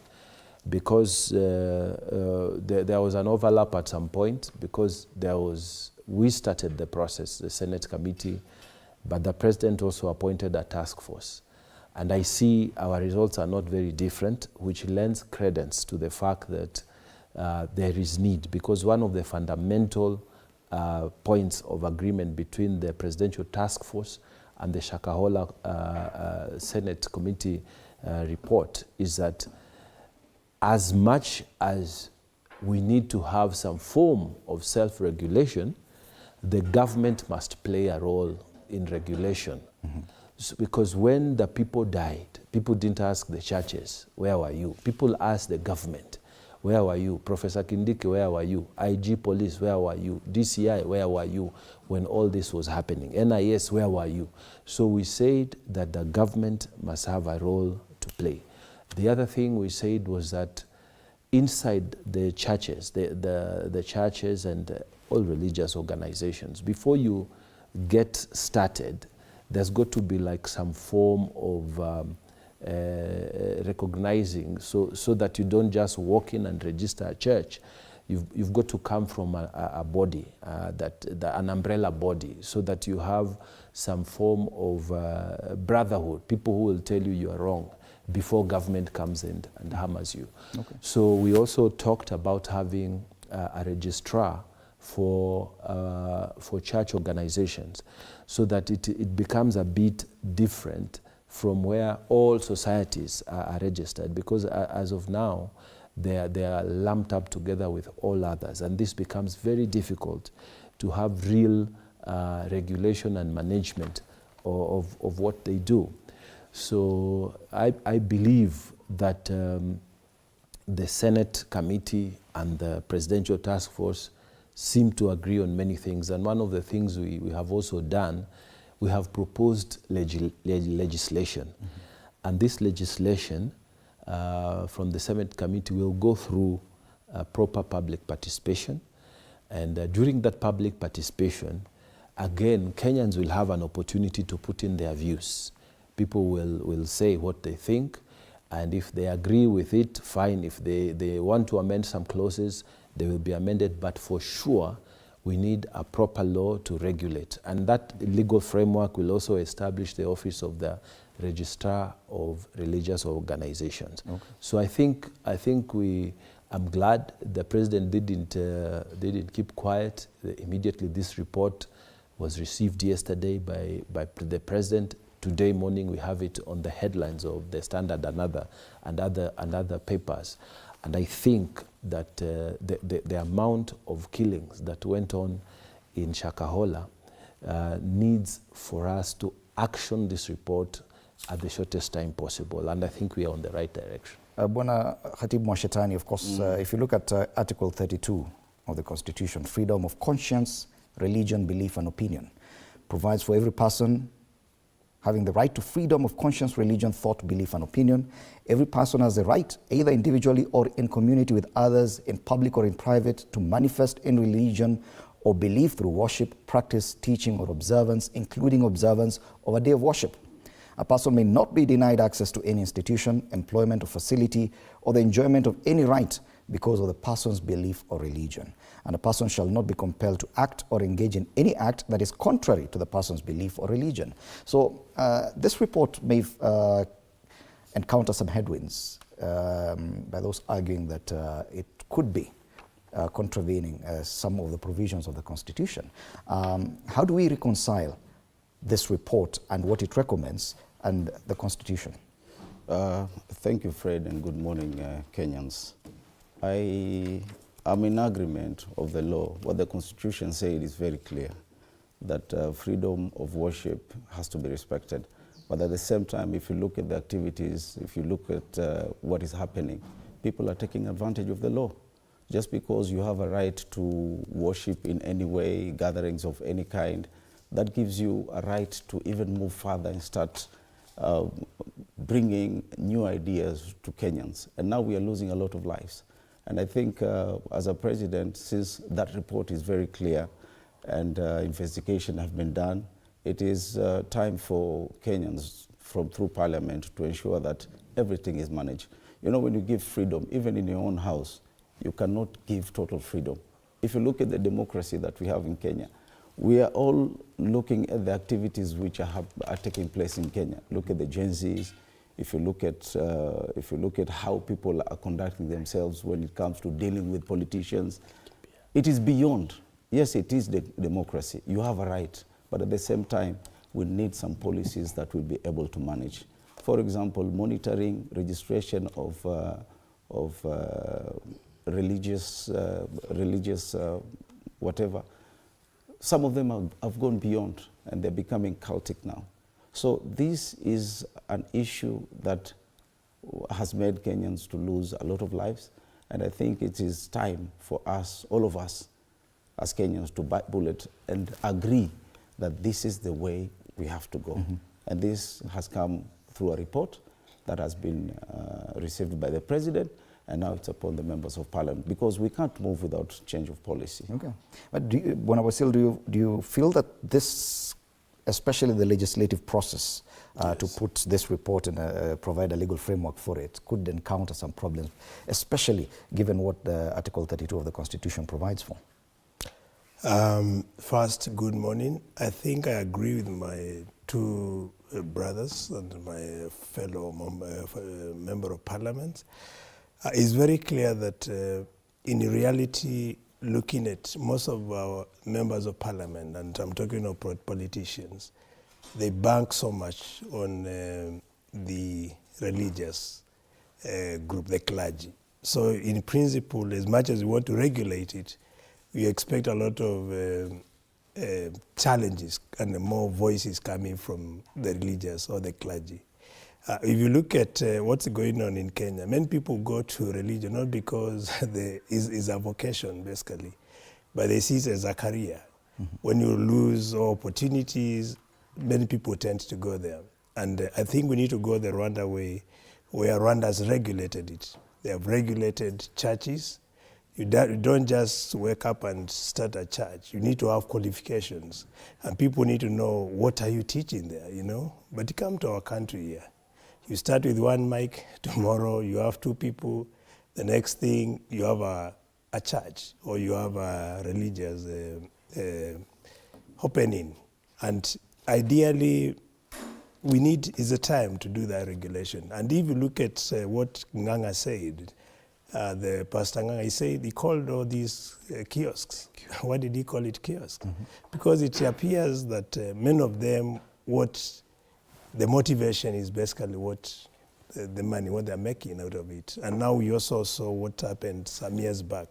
because there was an overlap at some point, because we started the process, the Senate committee, but the President also appointed a task force. And I see our results are not very different, which lends credence to the fact that there is need, because one of the fundamental points of agreement between the Presidential Task Force and the Shakahola Senate Committee report is that as much as we need to have some form of self-regulation, the government must play a role in regulation. So, because when the people died, people didn't ask the churches, where were you? People asked the government, where were you? Professor Kindiki, where were you? IG Police, where were you? DCI, where were you when all this was happening? NIS, where were you? So we said that the government must have a role to play. The other thing we said was that inside the churches, the churches and all religious organizations, before you get started, there's got to be like some form of recognizing, so that you don't just walk in and register a church. You've got to come from a body, an umbrella body, so that you have some form of brotherhood, people who will tell you you are wrong before government comes in and hammers you. Okay. So we also talked about having a registrar for church organizations, so that it becomes a bit different from where all societies are registered, because as of now, they are lumped up together with all others, and this becomes very difficult to have real regulation and management of what they do. So I believe that the Senate committee and the Presidential Task Force seem to agree on many things, and one of the things we have also done, we have proposed legislation. And this legislation from the Senate committee will go through proper public participation. And during that public participation, again, Kenyans will have an opportunity to put in their views. People will say what they think, and if they agree with it, fine. If they want to amend some clauses, they will be amended, but for sure, we need a proper law to regulate. And that legal framework will also establish the office of the Registrar of Religious Organizations. Okay. So I think I'm glad the President didn't keep quiet. Immediately this report was received yesterday by the President. Today morning we have it on the headlines of the Standard and other papers. And I think that the amount of killings that went on in Shakahola needs for us to action this report at the shortest time possible. And I think we are on the right direction. Bwana Khatibu Mwashetani, of course, if you look at Article 32 of the Constitution, freedom of conscience, religion, belief, and opinion, provides for every person having the right to freedom of conscience, religion, thought, belief, and opinion. Every person has the right, either individually or in community with others, in public or in private, to manifest in religion or belief through worship, practice, teaching, or observance, including observance of a day of worship. A person may not be denied access to any institution, employment or facility, or the enjoyment of any right because of the person's belief or religion. And a person shall not be compelled to act or engage in any act that is contrary to the person's belief or religion. So this report may encounter some headwinds by those arguing that it could be contravening some of the provisions of the Constitution. How do we reconcile this report and what it recommends and the Constitution? Thank you, Fred, and good morning, Kenyans. I am in agreement of the law. What the Constitution said is very clear, that freedom of worship has to be respected. But at the same time, if you look at the activities, if you look at what is happening, people are taking advantage of the law. Just because you have a right to worship in any way, gatherings of any kind, that gives you a right to even move further and start bringing new ideas to Kenyans. And now we are losing a lot of lives. And I think as a president, since that report is very clear and investigation have been done, it is time for Kenyans through Parliament to ensure that everything is managed. You know, when you give freedom, even in your own house, you cannot give total freedom. If you look at the democracy that we have in Kenya, we are all looking at the activities which are taking place in Kenya. Look at the Gen Zs. If you look at how people are conducting themselves when it comes to dealing with politicians, it is beyond. Yes, it is the democracy. You have a right, but at the same time, we need some policies that will be able to manage. For example, monitoring, registration of religious whatever. Some of them have gone beyond and they're becoming cultic now. So this is an issue that has made Kenyans to lose a lot of lives. And I think it is time for us, all of us as Kenyans, to bite bullet and agree that this is the way we have to go. Mm-hmm. And this has come through a report that has been received by the president, and now it's upon the members of parliament, because we can't move without change of policy. Okay. But do you feel that this, especially the legislative process, yes, to put this report and provide a legal framework for it, could encounter some problems, especially given what the Article 32 of the Constitution provides for? First, good morning. I think I agree with my two brothers and my fellow member of parliament. It's very clear that in reality, looking at most of our members of parliament, and I'm talking about politicians, they bank so much on the religious group, the clergy. So in principle, as much as we want to regulate it, we expect a lot of challenges and more voices coming from the religious or the clergy. If you look at what's going on in Kenya, many people go to religion not because it's a vocation, basically, but they see it as a career. Mm-hmm. When you lose opportunities, many people tend to go there. And I think we need to go the Rwanda way, where Rwanda has regulated it. They have regulated churches. You don't just wake up and start a church. You need to have qualifications. And people need to know, what are you teaching there, you know? But you come to our country here. You start with one mic, tomorrow you have two people, the next thing you have a church or you have a religious opening. And ideally, is a time to do that regulation. And if you look at what Nganga said, the Pastor Nganga, he called all these kiosks. Why did he call it kiosks? Mm-hmm. Because it appears that many of them, the motivation is basically what the money, what they're making out of it. And now we also saw what happened some years back,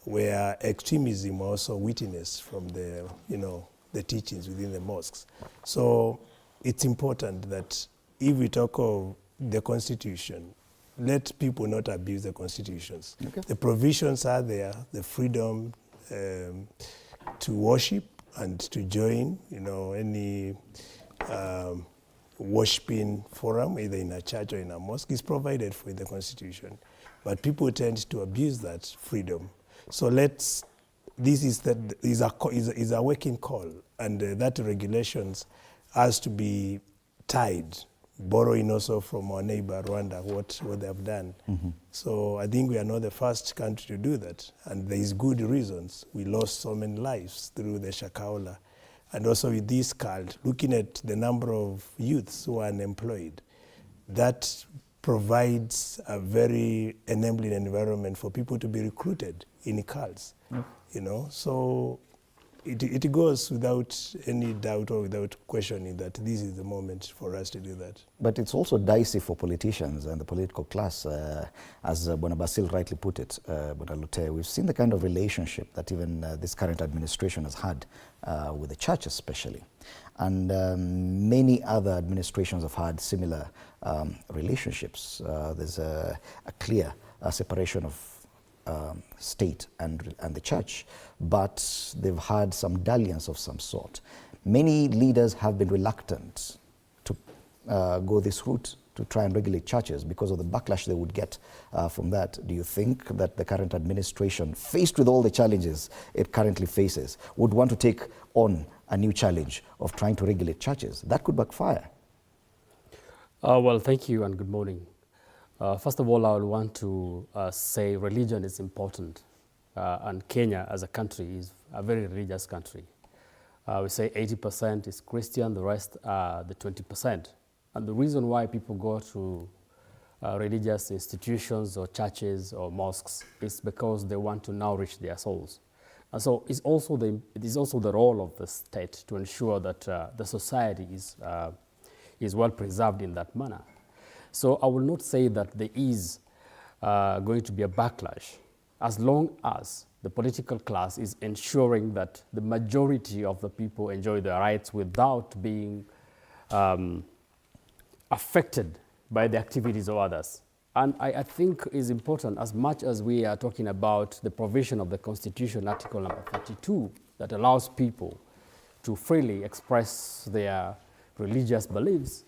where extremism also witnessed from the teachings within the mosques. So it's important that if we talk of the Constitution, let people not abuse the constitutions. Okay. The provisions are there, the freedom to worship and to join, any worshiping forum, either in a church or in a mosque, is provided for in the Constitution. But people tend to abuse that freedom. So this is a working call, and that regulations has to be tied borrowing also from our neighbor Rwanda what they have done. So I think we are not the first country to do that, and there is good reasons. We lost so many lives through the Shakahola, and also with this cult, looking at the number of youths who are unemployed, that provides a very enabling environment for people to be recruited in cults. You know, so it goes without any doubt or without questioning that this is the moment for us to do that. But it's also dicey for politicians and the political class, as Bwana Basil rightly put it, Bwana Lute. We've seen the kind of relationship that even this current administration has had with the church especially. And many other administrations have had similar relationships. There's a clear separation of state and the church, but they've had some dalliance of some sort. Many leaders have been reluctant to go this route to try and regulate churches because of the backlash they would get from that. Do you think that the current administration, faced with all the challenges it currently faces, would want to take on a new challenge of trying to regulate churches? That could backfire. Well, thank you and good morning. First of all, I would want to say religion is important, and Kenya as a country is a very religious country. We say 80% is Christian, the rest are the 20%. And the reason why people go to religious institutions or churches or mosques is because they want to nourish their souls. And so it is also the role of the state to ensure that the society is well preserved in that manner. So I will not say that there is going to be a backlash as long as the political class is ensuring that the majority of the people enjoy their rights without being affected by the activities of others. And I think it's important, as much as we are talking about the provision of the Constitution, Article number 32, that allows people to freely express their religious beliefs,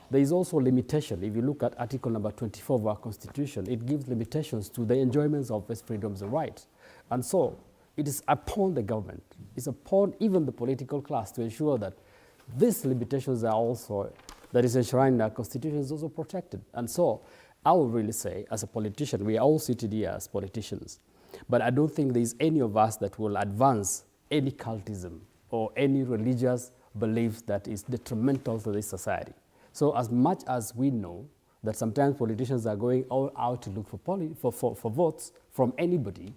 there is also limitation. If you look at Article number 24 of our Constitution, it gives limitations to the enjoyments of these freedoms and rights. And so it is upon the government, it's upon even the political class to ensure that these limitations are also, that is enshrined in our Constitution, is also protected. And so I would really say, as a politician, we are all seated here as politicians, but I don't think there is any of us that will advance any cultism or any religious beliefs that is detrimental to this society. So as much as we know that sometimes politicians are going all out to look for votes from anybody,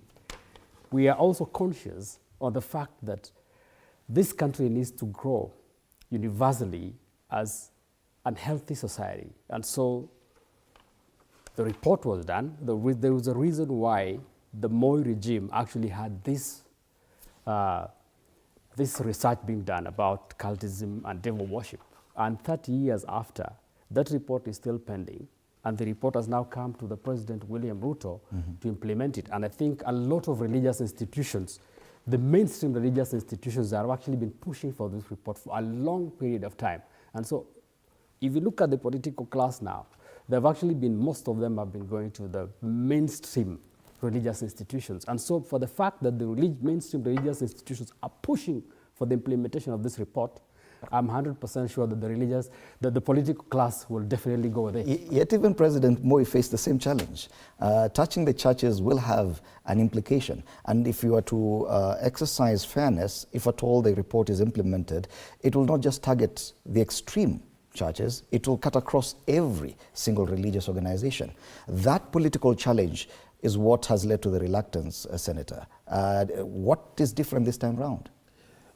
we are also conscious of the fact that this country needs to grow universally as a healthy society. And so the report was done. There was a reason why the Moi regime actually had this research being done about cultism and devil worship. And 30 years after, that report is still pending. And the report has now come to the President, William Ruto, to implement it. And I think a lot of religious institutions, the mainstream religious institutions, have actually been pushing for this report for a long period of time. And so if you look at the political class now, they've actually been, most of them have been going to the mainstream religious institutions. And so for the fact that the mainstream religious institutions are pushing for the implementation of this report, I'm 100% sure that the political class will definitely go with it. Yet even President Moi faced the same challenge. Touching the churches will have an implication. And if you are to exercise fairness, if at all the report is implemented, it will not just target the extreme churches, it will cut across every single religious organization. That political challenge is what has led to the reluctance, Senator. What is different this time round?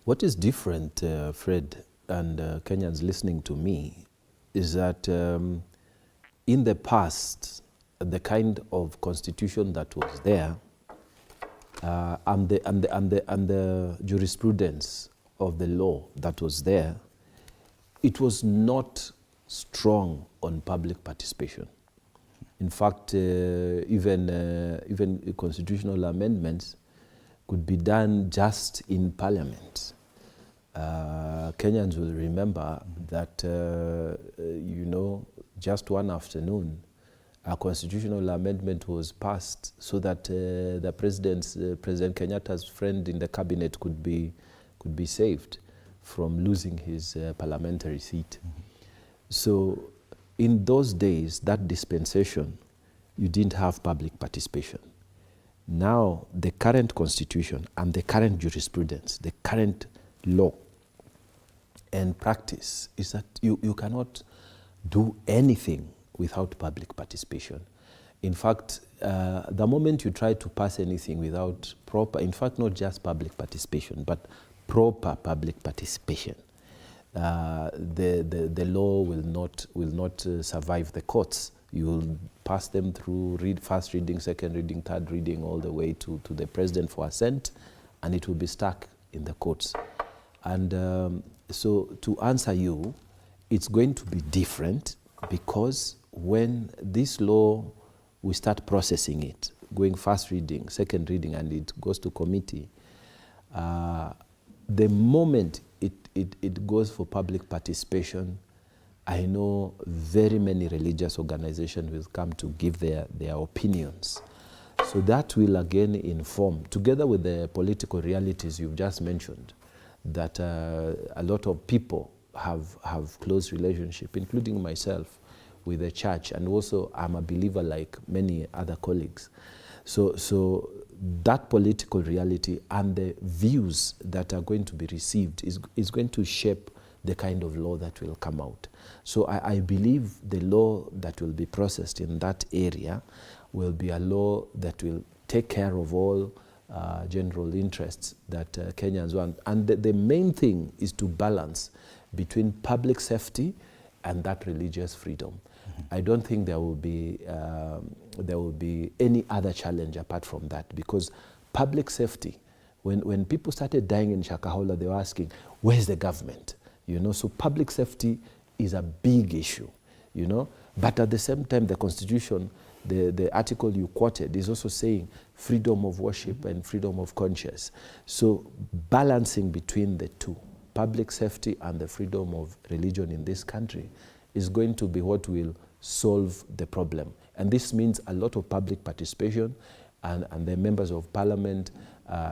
What is different, Fred, and Kenyans listening to me, is that in the past, the kind of constitution that was there and the jurisprudence of the law that was there, it was not strong on public participation. In fact, even constitutional amendments could be done just in Parliament. Kenyans will remember that, just one afternoon, a constitutional amendment was passed so that President Kenyatta's friend in the cabinet could be saved from losing his parliamentary seat. So in those days, that dispensation, you didn't have public participation. Now, the current constitution and the current jurisprudence, the current law and practice is that you cannot do anything without public participation. In fact, the moment you try to pass anything without proper, in fact, not just public participation, but proper public participation, the law will not survive the courts. You will pass them through first reading, second reading, third reading, all the way to the president for assent, and it will be stuck in the courts. And so to answer you, it's going to be different, because when this law, we start processing it, going first reading, second reading, and it goes to committee, the moment it goes for public participation, I know very many religious organizations will come to give their opinions. So that will again inform, together with the political realities you've just mentioned, that a lot of people have close relationship, including myself, with the church, and also I'm a believer like many other colleagues. So that political reality and the views that are going to be received is going to shape the kind of law that will come out. So I believe the law that will be processed in that area will be a law that will take care of all general interests that Kenyans want. And the main thing is to balance between public safety and that religious freedom. I don't think there will be any other challenge apart from that, because public safety, when people started dying in Shakahola, they were asking, where's the government? You know, so public safety is a big issue, you know, but at the same time, the Constitution, the article you quoted is also saying freedom of worship and freedom of conscience. So balancing between the two, public safety and the freedom of religion in this country, is going to be what will solve the problem. And this means a lot of public participation, and the members of parliament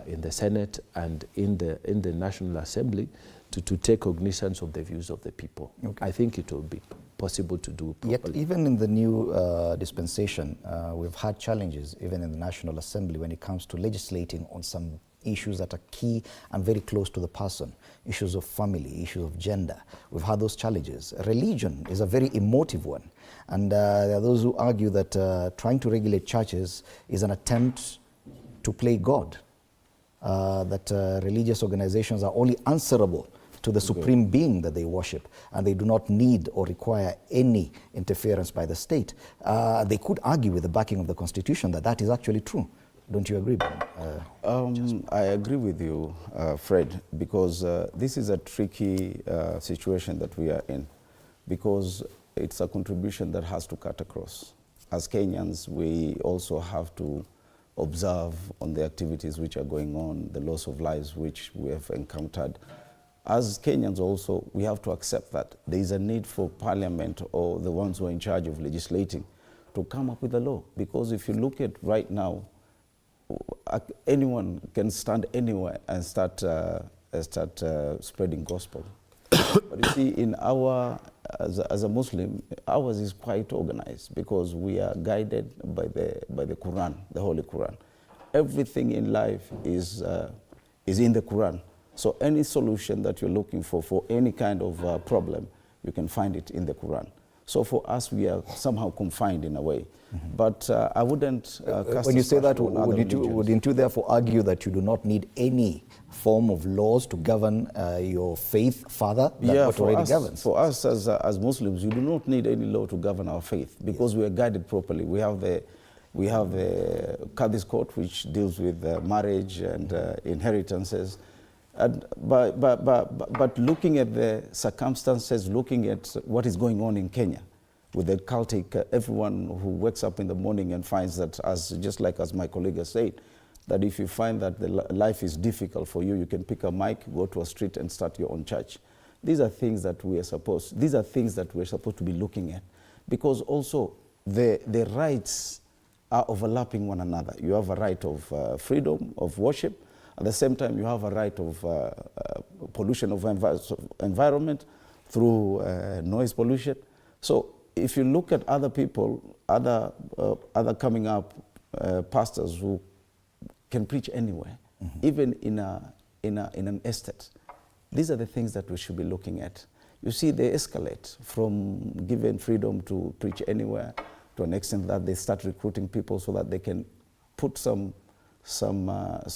in the Senate and in the National Assembly to take cognizance of the views of the people. Okay. I think it will be possible to do properly. Yet even in the new dispensation, we've had challenges even in the National Assembly when it comes to legislating on some issues that are key and very close to the person, issues of family, issues of gender. We've had those challenges. Religion is a very emotive one, and there are those who argue that trying to regulate churches is an attempt to play God, that religious organizations are only answerable to the supreme being that they worship, and they do not need or require any interference by the state. They could argue with the backing of the Constitution that that is actually true. Don't you agree, Ben? I agree with you, Fred, because this is a tricky situation that we are in, because it's a contribution that has to cut across. As Kenyans, we also have to observe on the activities which are going on, the loss of lives which we have encountered. As Kenyans also, we have to accept that there is a need for Parliament or the ones who are in charge of legislating to come up with a law. Because if you look at right now, anyone can stand anywhere and start spreading gospel. But you see, in as a Muslim, ours is quite organized, because we are guided by the Quran, the Holy Quran. Everything in life is in the Quran. So any solution that you're looking for any kind of problem, you can find it in the Quran. So for us, we are somehow confined in a way. Mm-hmm. But I wouldn't cast when you say that, wouldn't you therefore argue that you do not need any form of laws to govern your faith further than what already governs? For us as Muslims, you do not need any law to govern our faith, because we are guided properly. We have the Qadhi's court, which deals with marriage and inheritances. But looking at the circumstances, looking at what is going on in Kenya, with the cultic, everyone who wakes up in the morning and finds that, just like my colleague has said, that if you find that the life is difficult for you, you can pick a mic, go to a street and start your own church. These are things that we're supposed to be looking at, because also the rights are overlapping one another. You have a right of freedom of worship. At the same time, you have a right of pollution of environment through noise pollution. So if you look at other people, other coming up pastors who can preach anywhere, even in an estate, these are the things that we should be looking at. You see, they escalate from given freedom to preach anywhere to an extent that they start recruiting people so that they can put some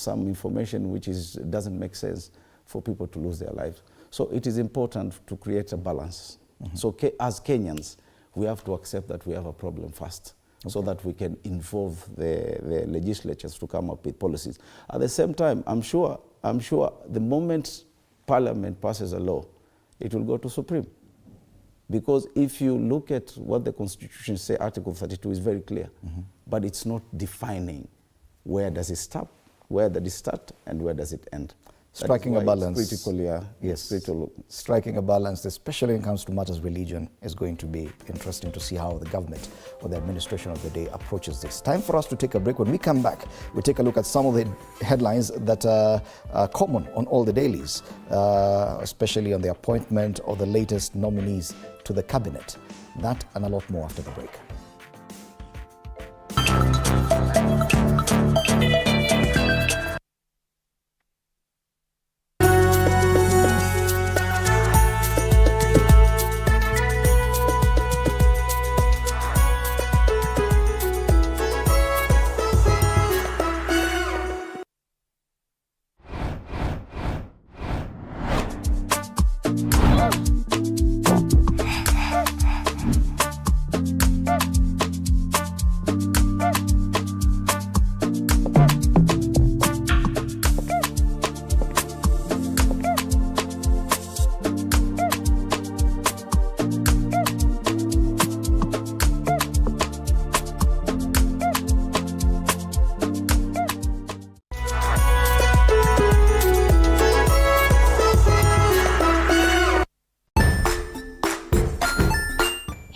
information which doesn't make sense for people to lose their lives. So it is important to create a balance. So as Kenyans, we have to accept that we have a problem first, so that we can involve the legislatures to come up with policies. At the same time, I'm sure the moment Parliament passes a law, it will go to Supreme. Because if you look at what the Constitution says, Article 32 is very clear, but it's not defining where does it stop, where does it start, and where does it end. Striking a balance. Critical, yes. Critical. Striking a balance, especially when it comes to matters of religion, is going to be interesting to see how the government or the administration of the day approaches this. Time for us to take a break. When we come back, we take a look at some of the headlines that are common on all the dailies, especially on the appointment of the latest nominees to the cabinet. That and a lot more after the break.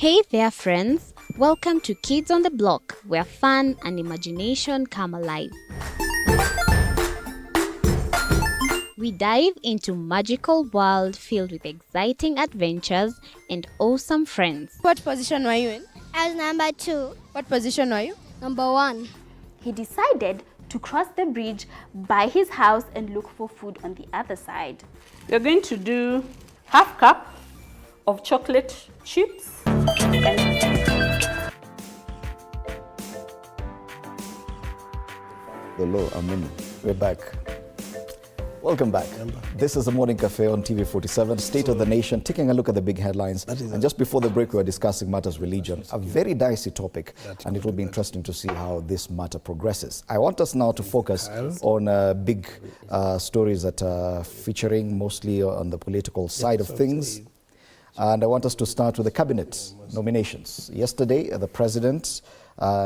Hey there friends, welcome to Kids on the Block, where fun and imagination come alive. We dive into magical world filled with exciting adventures and awesome friends. What position were you in? I was number 2. What position were you? Number 1. He decided to cross the bridge by his house and look for food on the other side. We're going to do half cup of chocolate chips. The law, amen. We're back. Welcome back. This is the Morning Cafe on TV47, State of the Nation, taking a look at the big headlines. And just before the break, we were discussing matters religion, a very dicey topic, and it will be interesting to see how this matter progresses. I want us now to focus on big stories that are featuring mostly on the political side of things. And I want us to start with the cabinet nominations. Yesterday, the president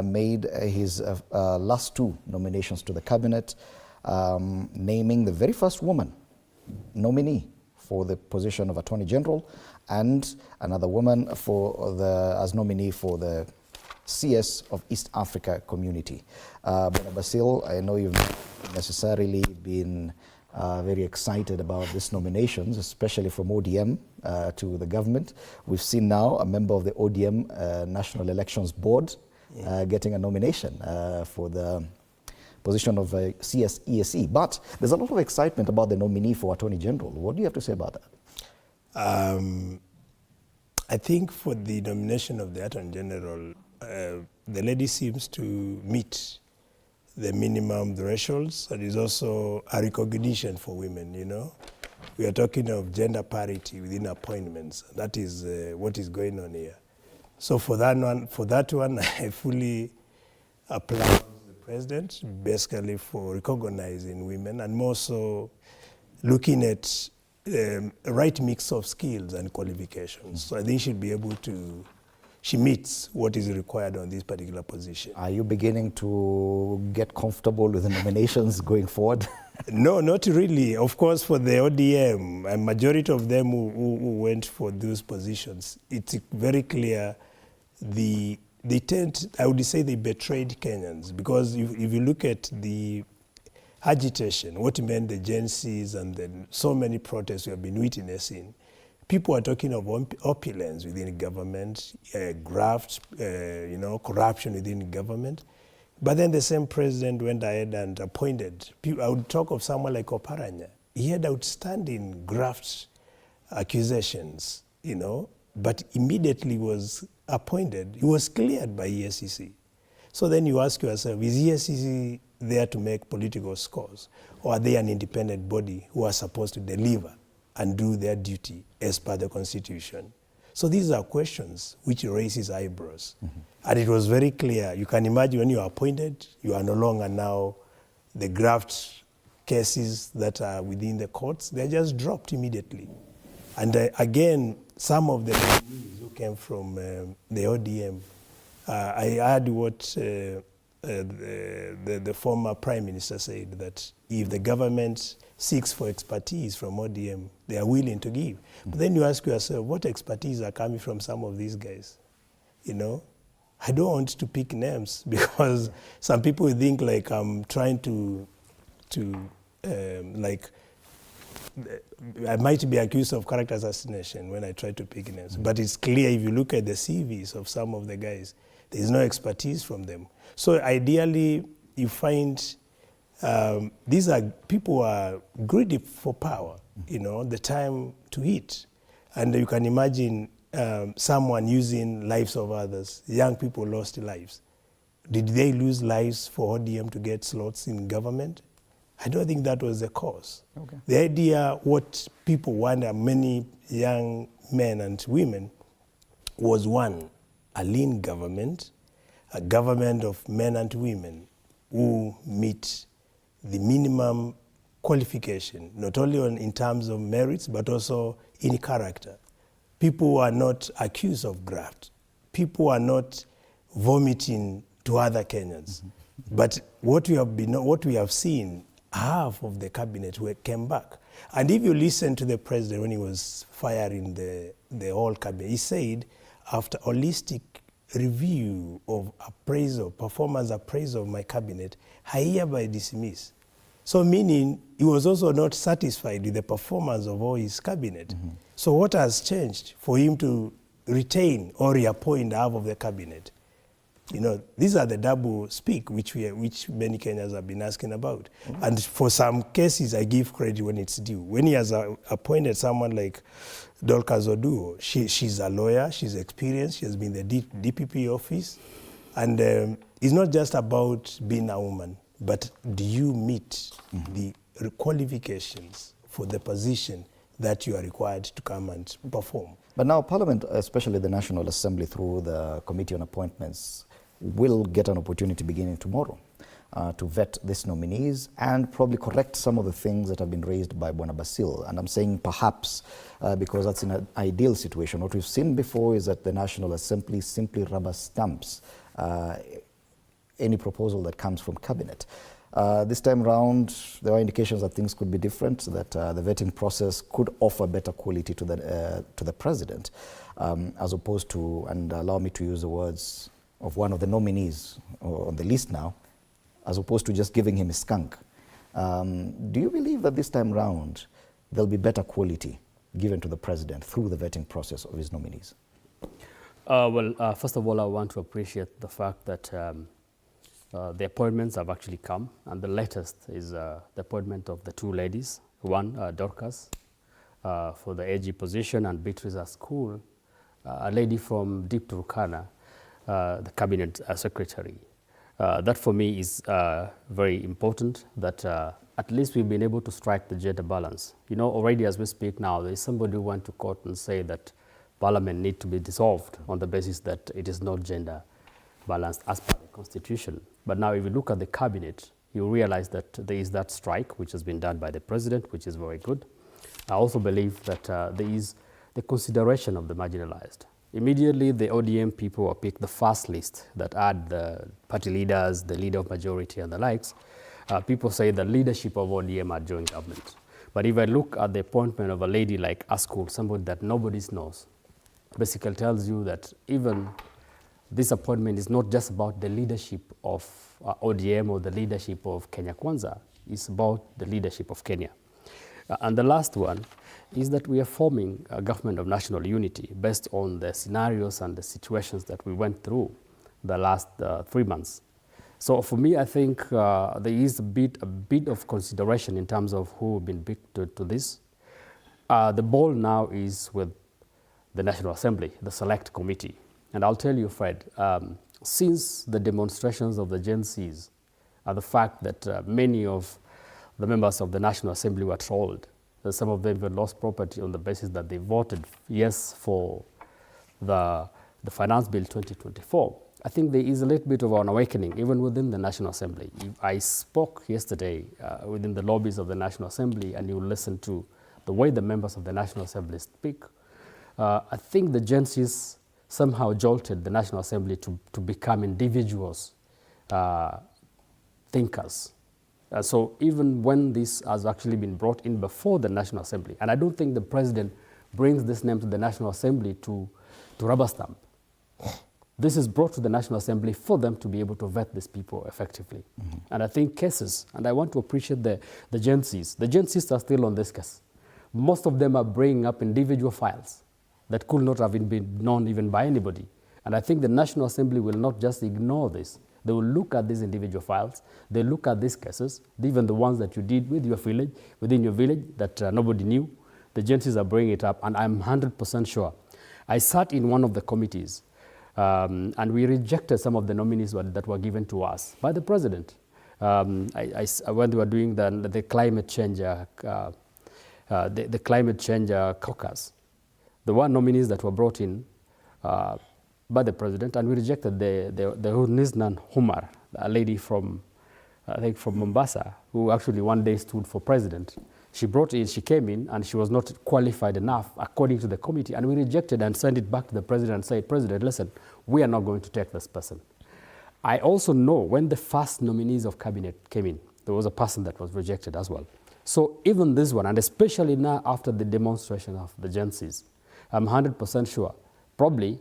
made his last 2 nominations to the cabinet, naming the very first woman nominee for the position of Attorney General and another woman as nominee for the CS of East Africa Community. But Basil, I know you've not necessarily been very excited about these nominations, especially from ODM to the government. We've seen now a member of the ODM National Elections Board getting a nomination for the position of CS ESE. But there's a lot of excitement about the nominee for Attorney General. What do you have to say about that? I think for the nomination of the Attorney General, the lady seems to meet the minimum thresholds, and is also a recognition for women, you know. We are talking of gender parity within appointments. That is what is going on here. So for that one, I fully applaud the president, basically for recognizing women and more so looking at a right mix of skills and qualifications. So I think she meets what is required on this particular position. Are you beginning to get comfortable with the nominations going forward? No, not really. Of course, for the ODM, a majority of them who went for those positions, it's very clear they betrayed Kenyans, because if you look at the agitation, what meant the Gen Zs and then so many protests we have been witnessing, People are talking of opulence within government, graft, corruption within government. But then the same president went ahead and appointed. I would talk of someone like Oparanya. He had outstanding graft accusations, but immediately was appointed. He was cleared by EACC. So then you ask yourself, is EACC there to make political scores? Or are they an independent body who are supposed to deliver and do their duty as per the Constitution? So these are questions which raises eyebrows. And it was very clear. You can imagine when you are appointed, you are no longer now the graft cases that are within the courts. They're just dropped immediately. And again, some of the nominees who came from the ODM, I heard what the former Prime Minister said, that if the government seeks for expertise from ODM, they are willing to give. But then you ask yourself, what expertise are coming from some of these guys? I don't want to pick names because some people think like I'm trying to I might be accused of character assassination when I try to pick names. But it's clear if you look at the CVs of some of the guys, there's no expertise from them. So ideally, you find these are people who are greedy for power, the time to eat. And you can imagine someone using lives of others. Young people lost lives. Did they lose lives for ODM to get slots in government? I don't think that was the cause. Okay. The idea, what people wanted, many young men and women, was one, a lean government, a government of men and women who meet the minimum qualification, not only in terms of merits, but also in character. People who are not accused of graft. People who are not vomiting to other Kenyans. But what we have seen, half of the cabinet came back. And if you listen to the president when he was firing the whole cabinet, he said, after holistic review of appraisal, performance appraisal of my cabinet, I hereby dismiss. So meaning he was also not satisfied with the performance of all his cabinet. So what has changed for him to retain or reappoint half of the cabinet? These are the double speak which many Kenyans have been asking about. And for some cases, I give credit when it's due. When he has appointed someone like Dorcas Oduo, she's a lawyer, she's experienced, she has been in the DPP office. And it's not just about being a woman, but do you meet the qualifications for the position that you are required to come and perform? But now Parliament, especially the National Assembly through the Committee on Appointments, will get an opportunity beginning tomorrow to vet these nominees and probably correct some of the things that have been raised by Bwana Basil. And I'm saying perhaps because that's in an ideal situation. What we've seen before is that the National Assembly simply rubber stamps any proposal that comes from Cabinet. This time round, there are indications that things could be different, that the vetting process could offer better quality to the president, as opposed to, and allow me to use the words of one of the nominees on the list now, as opposed to just giving him a skunk. Do you believe that this time round there'll be better quality given to the president through the vetting process of his nominees? First of all, I want to appreciate the fact that the appointments have actually come, and the latest is the appointment of the two ladies, one Dorcas for the AG position, and Beatrice at school, a lady from Deep Turkana, the cabinet secretary. That for me is very important, that at least we've been able to strike the gender balance. Already as we speak now, there is somebody who went to court and say that Parliament need to be dissolved on the basis that it is not gender balanced as per the Constitution. But now if you look at the cabinet, you realize that there is that strike which has been done by the president, which is very good. I also believe that there is the consideration of the marginalized. Immediately, the ODM people will pick the first list that add the party leaders, the leader of majority, and the likes. People say the leadership of ODM are joint government. But if I look at the appointment of a lady like Askul, somebody that nobody knows, basically tells you that even this appointment is not just about the leadership of ODM or the leadership of Kenya Kwanza. It's about the leadership of Kenya. And the last one is that we are forming a government of national unity based on the scenarios and the situations that we went through the last 3 months. So for me, I think there is a bit of consideration in terms of who have been picked to this. The ball now is with the National Assembly, the Select Committee. And I'll tell you, Fred, since the demonstrations of the Gen Zs and the fact that many of the members of the National Assembly were trolled, some of them even lost property on the basis that they voted yes for the Finance Bill 2024. I think there is a little bit of an awakening even within the National Assembly. I spoke yesterday within the lobbies of the National Assembly, and you listen to the way the members of the National Assembly speak. I think the Gen Zs somehow jolted the National Assembly to become individuals, thinkers. So even when this has actually been brought in before the National Assembly, and I don't think the President brings this name to the National Assembly to rubber stamp. This is brought to the National Assembly for them to be able to vet these people effectively. And I think cases, and I want to appreciate the Gen Zs. The Gen Zs are still on this case. Most of them are bringing up individual files that could not have been known even by anybody. And I think the National Assembly will not just ignore this. They will look at these individual files. They look at these cases, even the ones that you did with your village, within your village that nobody knew. The Gen Zs are bringing it up, and I'm 100% sure. I sat in one of the committees, and we rejected some of the nominees that were given to us by the President. When they were doing the climate change, the climate change caucus, there were nominees that were brought in by the President, and we rejected the Nisnan Humar, a lady from, I think from Mombasa, who actually one day stood for President. She came in, and she was not qualified enough according to the committee, and we rejected and sent it back to the President and said, President, listen, we are not going to take this person. I also know when the first nominees of cabinet came in, there was a person that was rejected as well. So even this one, and especially now after the demonstration of the Gen Zs, I'm 100% sure, probably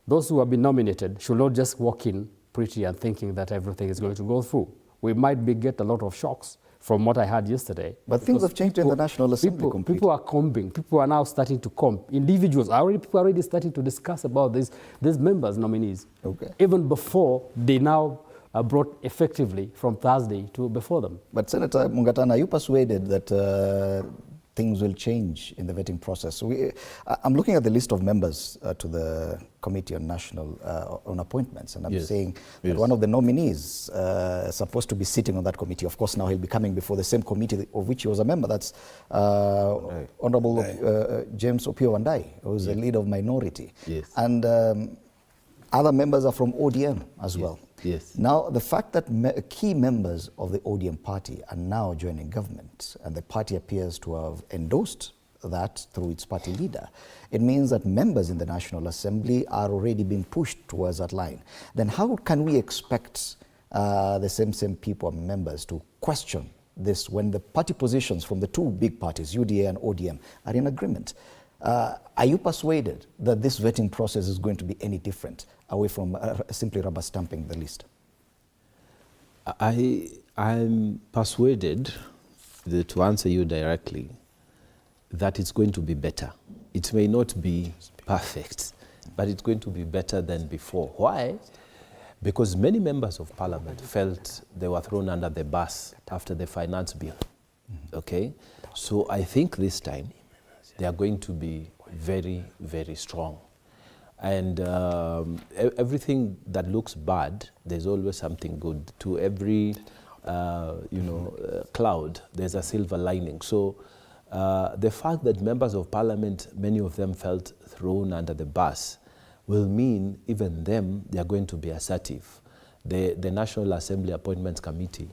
those who have been nominated should not just walk in pretty and thinking that everything is going to go through. We might get a lot of shocks from what I heard yesterday. But things have changed in the National Assembly completely. People are combing. People are now starting to comb. Individuals, people are already starting to discuss about these members' nominees. Okay. Even before they now are brought effectively from Thursday to before them. But Senator Mungatana, are you persuaded that things will change in the vetting process? I'm looking at the list of members to the Committee on National on Appointments, and I'm saying that one of the nominees supposed to be sitting on that committee. Of course, now he'll be coming before the same committee of which he was a member. That's Honorable James Opiyo Wandayi, who's the leader of minority. Yes. And other members are from ODM as well. Yes. Now, the fact that key members of the ODM party are now joining government, and the party appears to have endorsed that through its party leader, it means that members in the National Assembly are already being pushed towards that line. Then how can we expect the same people and members to question this when the party positions from the two big parties, UDA and ODM, are in agreement? Are you persuaded that this vetting process is going to be any different away from simply rubber stamping the list? I'm persuaded, to answer you directly, that it's going to be better. It may not be perfect, but it's going to be better than before. Why? Because many members of parliament felt they were thrown under the bus after the finance bill. Okay? So I think this time they are going to be very, very strong. And everything that looks bad, there's always something good. To every cloud, there's a silver lining. So the fact that members of parliament, many of them felt thrown under the bus, will mean even them, they are going to be assertive. The National Assembly Appointments Committee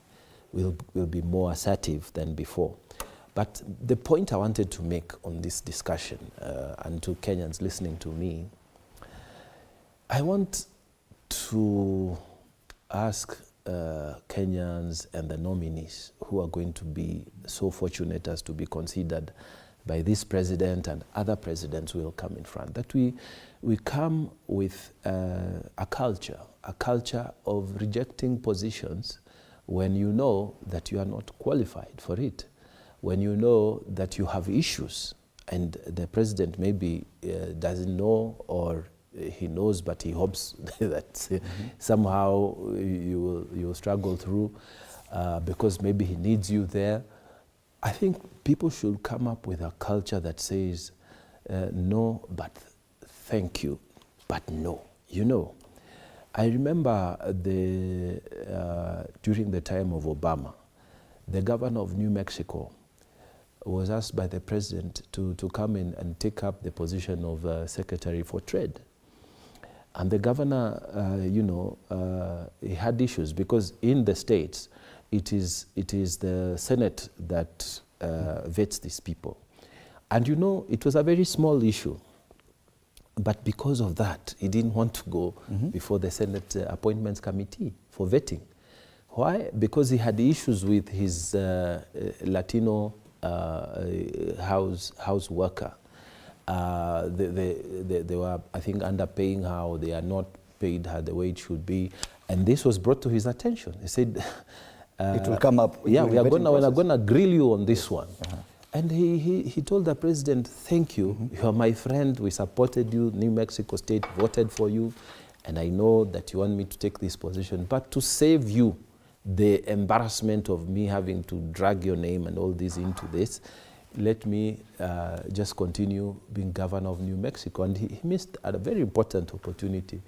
will be more assertive than before. But the point I wanted to make on this discussion, and to Kenyans listening to me, I want to ask Kenyans and the nominees who are going to be so fortunate as to be considered by this president and other presidents who will come in front, that we come with a culture of rejecting positions when you know that you are not qualified for it, when you know that you have issues And the president maybe doesn't know, or he knows, but he hopes that somehow you will struggle through because maybe he needs you there. I think people should come up with a culture that says, no, but thank you, but no. You know, I remember during the time of Obama, the governor of New Mexico was asked by the president to come in and take up the position of Secretary for Trade. And the governor, he had issues because in the States, it is the Senate that vets these people. And you know, it was a very small issue. But because of that, he didn't want to go before the Senate Appointments Committee for vetting. Why? Because he had issues with his Latino house worker. They were, I think, underpaying her, or they are not paid her the way it should be. And this was brought to his attention. He said, it will come up. Yeah, we're going to grill you on this one. And he told the president, thank you, you are my friend, we supported you, New Mexico State voted for you, and I know that you want me to take this position, but to save you the embarrassment of me having to drag your name and all this into this, let me just continue being governor of New Mexico. And he missed a very important opportunity,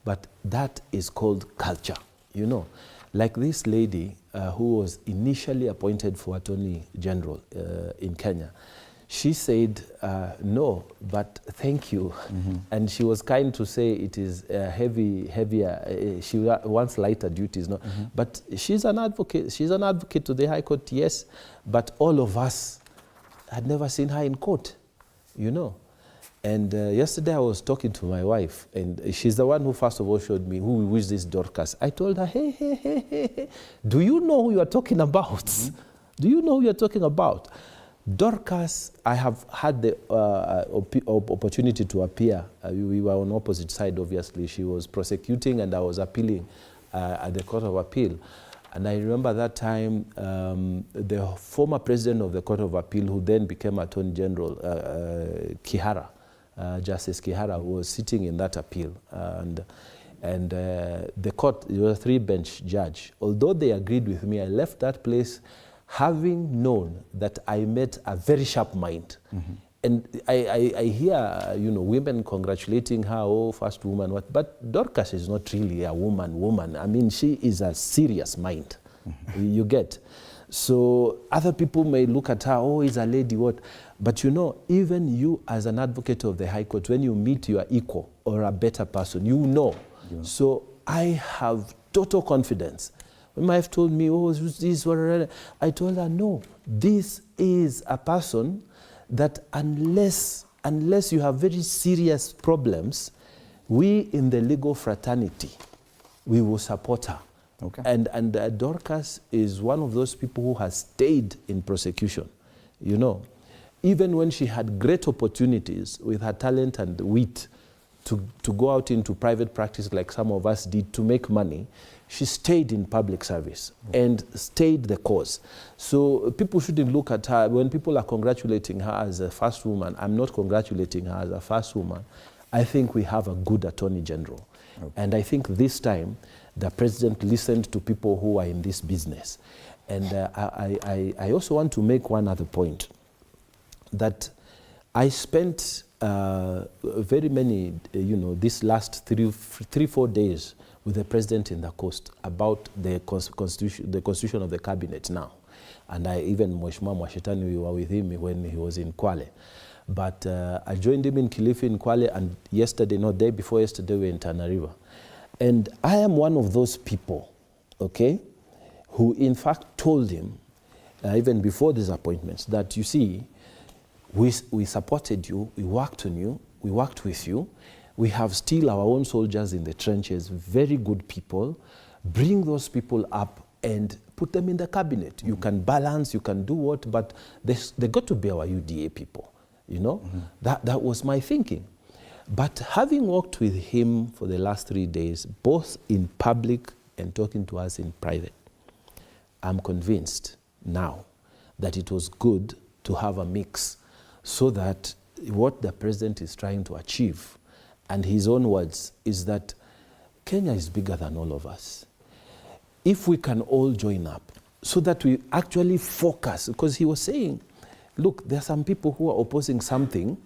but that is called culture, you know. Like this lady who was initially appointed for Attorney General in Kenya, she said, no, but thank you. And she was kind to say it is heavier, she wants lighter duties. No? But she's an advocate to the High Court, yes, but all of us had never seen her in court, you know. And yesterday I was talking to my wife, and she's the one who first of all showed me who is this Dorcas. I told her, hey, do you know who you are talking about? Do you know who you are talking about? Dorcas, I have had the opportunity to appear. We were on opposite side, obviously. She was prosecuting and I was appealing at the Court of Appeal. And I remember that time, the former president of the Court of Appeal, who then became Attorney General, Kihara, Justice Kihara, was sitting in that appeal. And the court, it was a 3-bench judge. Although they agreed with me, I left that place having known that I met a very sharp mind. And I hear, you know, women congratulating her, oh, first woman, what? But Dorcas is not really a woman. I mean, she is a serious mind. You get? So other people may look at her, oh, he's a lady, what? But you know, even you as an advocate of the High Court, when you meet your equal or a better person, you know. Yeah. So I have total confidence. When my wife told me, oh, this, I told her, no, this is a person that unless you have very serious problems, we in the legal fraternity, we will support her. Okay. And Dorcas is one of those people who has stayed in prosecution, you know. Even when she had great opportunities with her talent and wit to go out into private practice like some of us did to make money, she stayed in public service and stayed the cause. So people shouldn't look at her, when people are congratulating her as a first woman, I'm not congratulating her as a first woman. I think we have a good Attorney General. Okay. And I think this time, the president listened to people who are in this business. And I also want to make one other point, that I spent very many, you know, this last 3-4 days with the president in the coast about the constitution of the cabinet now. And even Mheshimiwa Mwashetani, we were with him when he was in Kwale. But I joined him in Kilifi in Kwale, and yesterday, no, day before yesterday, we were in Tana River. And I am one of those people, okay, who in fact told him, even before these appointments, that you see, we supported you, we worked on you, we worked with you, we have still our own soldiers in the trenches, very good people. Bring those people up and put them in the cabinet. You can balance, you can do what, but they got to be our UDA people, you know? That was my thinking. But having worked with him for the last 3 days, both in public and talking to us in private, I'm convinced now that it was good to have a mix, so that what the president is trying to achieve, and his own words, is that Kenya is bigger than all of us. If we can all join up so that we actually focus, because he was saying, look, there are some people who are opposing something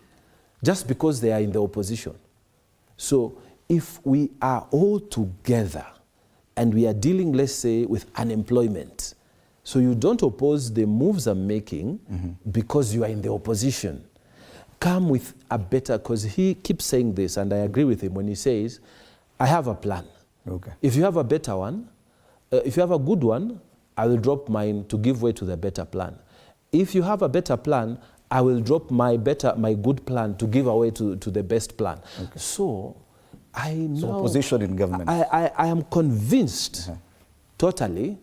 just because they are in the opposition. So if we are all together and we are dealing, let's say, with unemployment, so you don't oppose the moves I'm making because you are in the opposition. Come with a better, because he keeps saying this, and I agree with him when he says, I have a plan. Okay. If you have a better one, if you have a good one, I will drop mine to give way to the better plan. If you have a better plan, I will drop my good plan to give away to the best plan. Okay. So I know... So opposition in government. I am convinced totally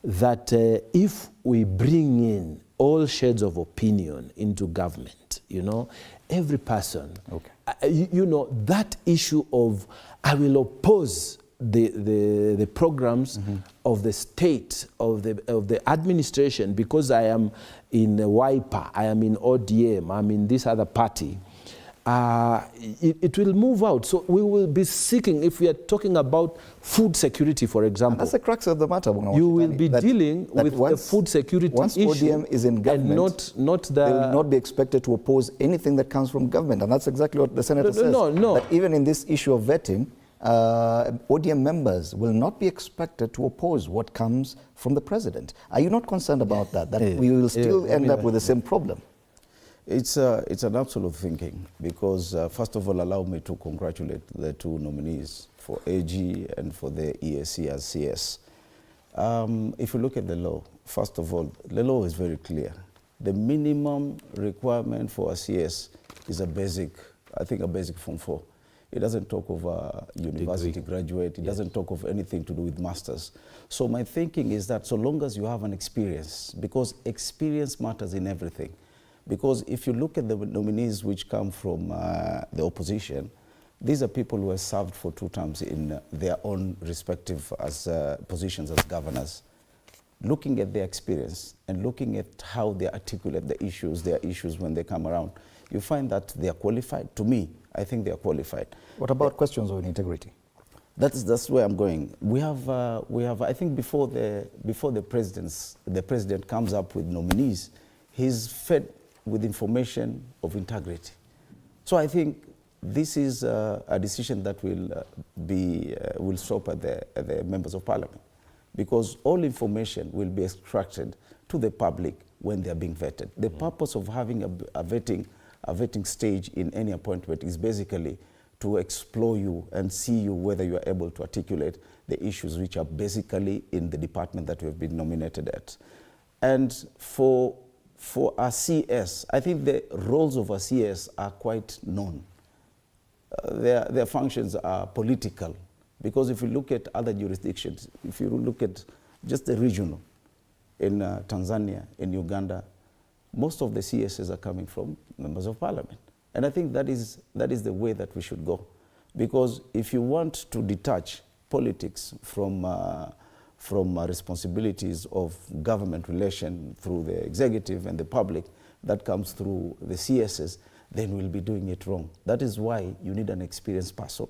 that if we bring in all shades of opinion into government, you know, every person, you know, that issue of I will oppose the programs of the state, of the administration, because I am in WIPA, I am in ODM, I'm in this other party, it will move out. So we will be seeking, if we are talking about food security, for example. And that's the crux of the matter. You will be dealing with the food security once issue. Once ODM is in government, they will not be expected to oppose anything that comes from government. And that's exactly what the Senator says. No. That even in this issue of vetting, ODM members will not be expected to oppose what comes from the president. Are you not concerned about that? That we will still end up with the same problem? It's an absolute thinking, because first of all, allow me to congratulate the two nominees for AG and for the ESC as CS. If you look at the law, first of all, the law is very clear. The minimum requirement for a CS is a basic, I think a basic Form 4. It doesn't talk of a university graduate. It doesn't talk of anything to do with masters. So my thinking is that so long as you have an experience, because experience matters in everything. Because if you look at the nominees which come from the opposition, these are people who have served for 2 terms in their own respective positions as governors. Looking at their experience and looking at how they articulate their issues when they come around, you find that they are qualified. To me, I think they are qualified. What about questions on integrity? That's where I'm going. We have I think before the president comes up with nominees, he's fed with information of integrity. So I think this is a decision that will stop at the members of parliament, because all information will be extracted to the public when they are being vetted. The purpose of having a vetting stage in any appointment is basically to explore you and see you whether you are able to articulate the issues which are basically in the department that you have been nominated at. And for a CS, I think the roles of a CS are quite known. Their functions are political, because if you look at other jurisdictions, if you look at just the regional, in Tanzania, in Uganda, most of the CSs are coming from members of parliament. And I think that is the way that we should go. Because if you want to detach politics from responsibilities of government relation through the executive and the public, that comes through the CSs, then we'll be doing it wrong. That is why you need an experienced person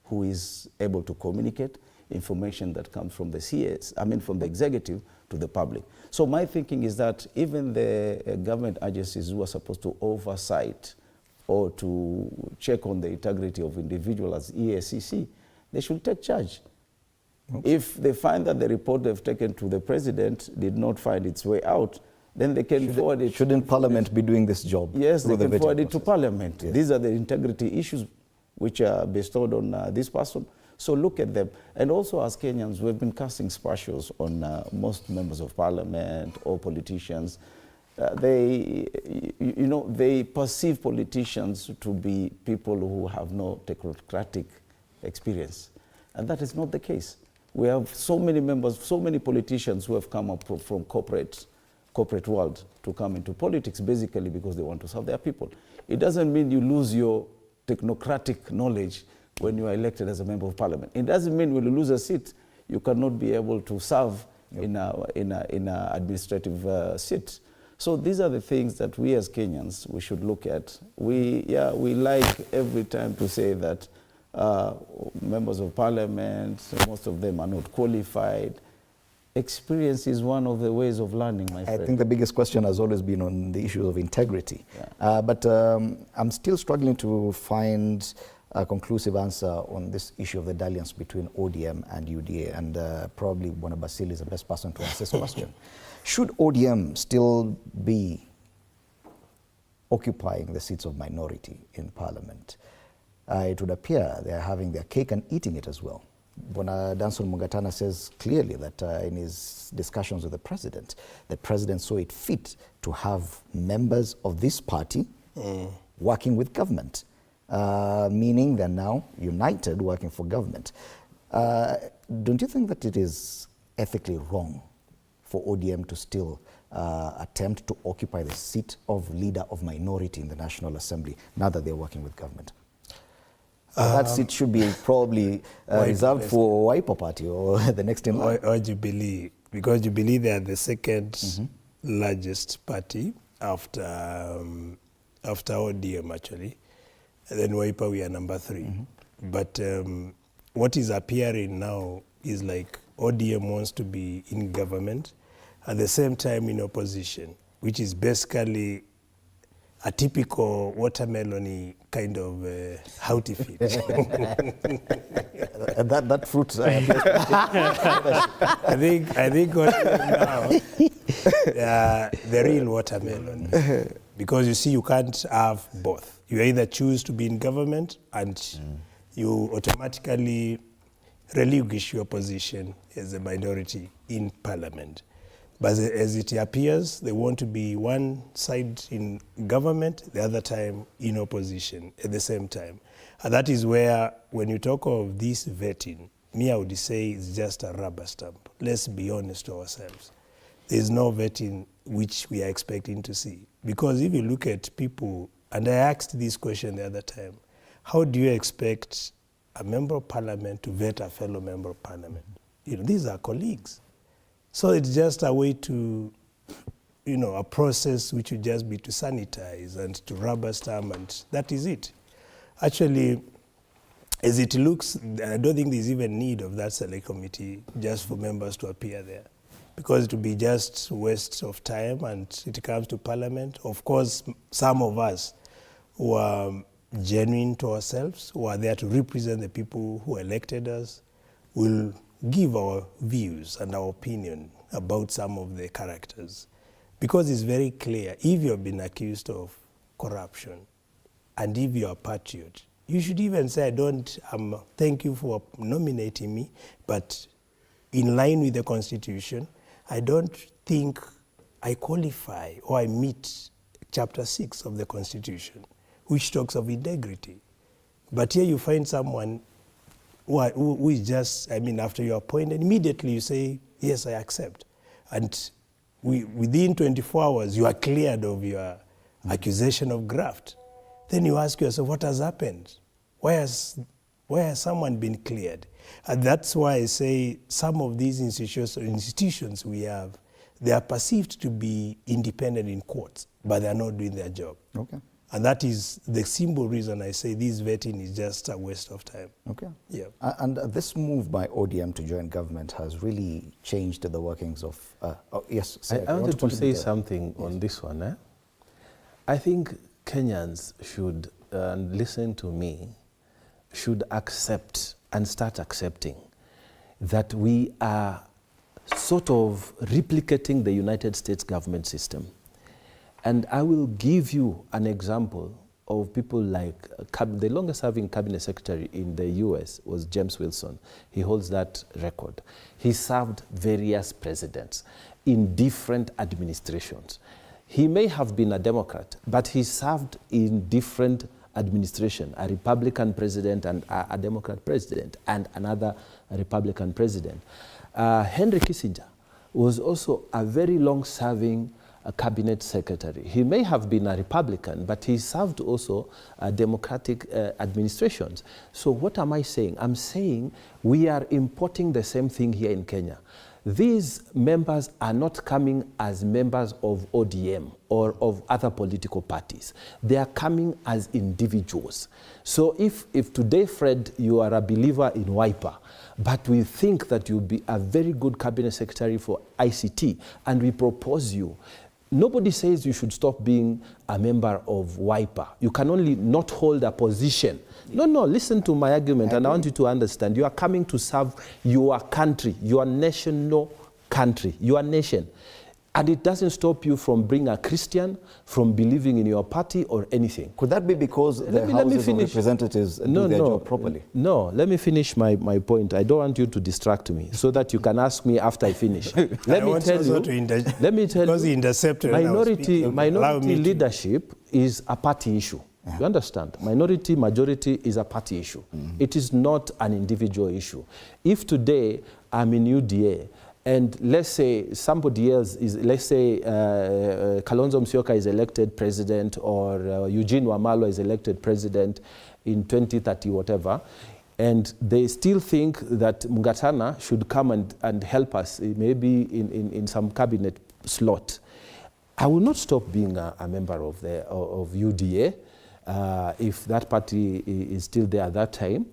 who is able to communicate information that comes from the from the executive to the public. So my thinking is that even the government agencies who are supposed to oversight or to check on the integrity of individuals as EACC, they should take charge. Okay. If they find that the report they've taken to the president did not find its way out, then they can forward it. Shouldn't Parliament be doing this job? Yes, they can forward it to Parliament. Yes. These are the integrity issues which are bestowed on this person. So look at them. And also as Kenyans, we've been casting spashes on most members of Parliament or politicians. They perceive politicians to be people who have no technocratic experience. And that is not the case. We have so many members, so many politicians who have come up from corporate world to come into politics basically because they want to serve their people. It doesn't mean you lose your technocratic knowledge when you are elected as a member of parliament. It doesn't mean when you lose a seat, you cannot be able to serve in an administrative seat. So these are the things that we as Kenyans, we should look at. We like every time to say that members of parliament, most of them are not qualified. Experience is one of the ways of learning, my friend. I think the biggest question has always been on the issue of integrity. But I'm still struggling to find a conclusive answer on this issue of the dalliance between ODM and UDA, and probably Bwana Basil is the best person to answer this question. Should ODM still be occupying the seats of minority in parliament? It would appear they're having their cake and eating it as well. Bwana Danson Mugatana says clearly that in his discussions with the president saw it fit to have members of this party working with government, meaning they're now united working for government. Don't you think that it is ethically wrong for ODM to still attempt to occupy the seat of leader of minority in the National Assembly now that they're working with government? That seat should be probably reserved for Wiper Party or the next in line. Or Jubilee, because Jubilee they are the second largest party after ODM actually, and then Wiper we are number 3. But what is appearing now is like ODM wants to be in government at the same time in opposition, which is basically a typical watermelon kind of healthy fit. that fruit. I think what now the real watermelon, because you see you can't have both. You either choose to be in government and you automatically relinquish your position as a minority in parliament. But as it appears, they want to be one side in government, the other time in opposition at the same time. And that is where, when you talk of this vetting, me I would say it's just a rubber stamp. Let's be honest to ourselves. There's no vetting which we are expecting to see. Because if you look at people, and I asked this question the other time, how do you expect a member of parliament to vet a fellow member of parliament? You know, these are colleagues. So it's just a way to, a process which would just be to sanitize and to rubber stamp, and that is it. Actually, as it looks, I don't think there's even need of that select committee just for members to appear there, because it would be just waste of time, and it comes to parliament. Of course, some of us who are genuine to ourselves, who are there to represent the people who elected us, will give our views and our opinion about some of the characters. Because it's very clear, if you've been accused of corruption, and if you're a patriot, you should even say, thank you for nominating me, but in line with the Constitution, I don't think I qualify or I meet Chapter 6 of the Constitution, which talks of integrity. But here you find someone who is just, after you're appointed, immediately you say, yes, I accept. And within 24 hours, you are cleared of your accusation of graft. Then you ask yourself, what has happened? Why has someone been cleared? And that's why I say some of these institutions we have, they are perceived to be independent in courts, but they are not doing their job. Okay. And that is the simple reason I say this vetting is just a waste of time. Okay. Yeah. And this move by ODM to join government has really changed the workings of... yes, I wanted to say something on this one. I think Kenyans should, listen to me, should accept and start accepting that we are sort of replicating the United States government system. And I will give you an example of people like the longest serving cabinet secretary in the US was James Wilson. He holds that record. He served various presidents in different administrations. He may have been a Democrat, but he served in different administration, a Republican president and a Democrat president, and another Republican president. Henry Kissinger was also a very long-serving cabinet secretary. He may have been a Republican, but he served also Democratic administrations. So what am I saying? I'm saying we are importing the same thing here in Kenya. these members are not coming as members of ODM or of other political parties. They are coming as individuals. So if today, Fred, you are a believer in Wiper, but we think that you'll be a very good cabinet secretary for ICT, and we propose you, nobody says you should stop being a member of Wiper. You can only not hold a position. No, listen to my argument, and I want you to understand. You are coming to serve your country, your national country, your nation. And it doesn't stop you from being a Christian, from believing in your party or anything. Could that be because the Houses of Representatives do their job properly? No, let me finish my point. I don't want you to distract me so that you can ask me after I finish. Let me tell you, minority leadership is a party issue. You understand? Minority, majority is a party issue. It is not an individual issue. If today I'm in UDA, and let's say somebody else is, let's say Kalonzo Musyoka is elected president, or Eugene Wamalwa is elected president in 2030, whatever, and they still think that Mungatana should come and help us, maybe in some cabinet slot, I will not stop being a member of UDA if that party is still there at that time,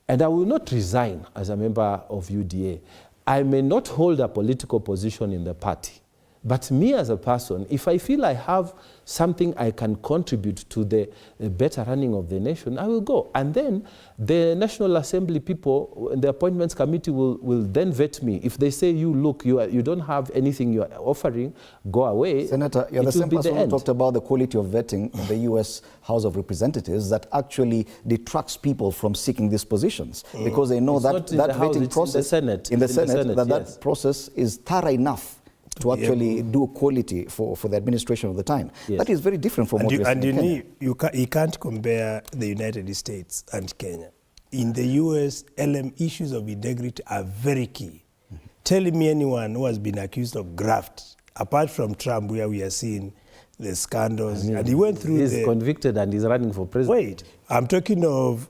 and I will not resign as a member of UDA. I may not hold a political position in the party, but me as a person, if I feel I have something I can contribute to the better running of the nation, I will go. And then the National Assembly people, the appointments committee will then vet me. If they say, you don't have anything you are offering, go away. Senator, you're the same person who talked about the quality of vetting in the U.S. House of Representatives that actually detracts people from seeking these positions because they know that vetting process in the Senate, that process is thorough enough to actually do quality for the administration of the time. Yes. That is very different from what we're seeing in Kenya. You can't compare the United States and Kenya. In the US, issues of integrity are very key. Tell me anyone who has been accused of graft, apart from Trump, where we are seeing the scandals, and he went through he's convicted and he's running for president. Wait, I'm talking of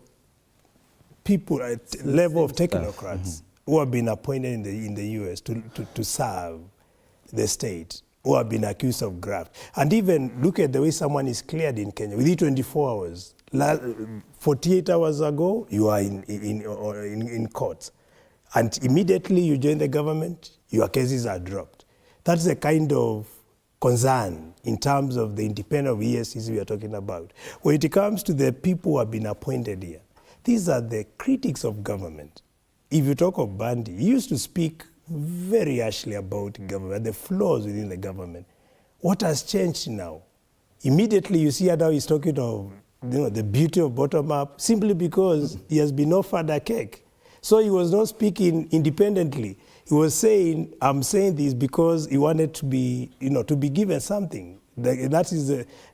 people at level of technocrats who have been appointed in the US to serve the state, who have been accused of graft. And even look at the way someone is cleared in Kenya within 24 hours. 48 hours ago, you are in court. And immediately you join the government, your cases are dropped. That's the kind of concern in terms of the independence of ESCs we are talking about. When it comes to the people who have been appointed here, these are the critics of government. If you talk of Bandi, he used to speak very harshly about government, the flaws within the government. What has changed now? Immediately you see how he's talking of the beauty of bottom-up, simply because he has been offered a cake. So he was not speaking independently. He was saying, I'm saying this because he wanted to be, to be given something. That is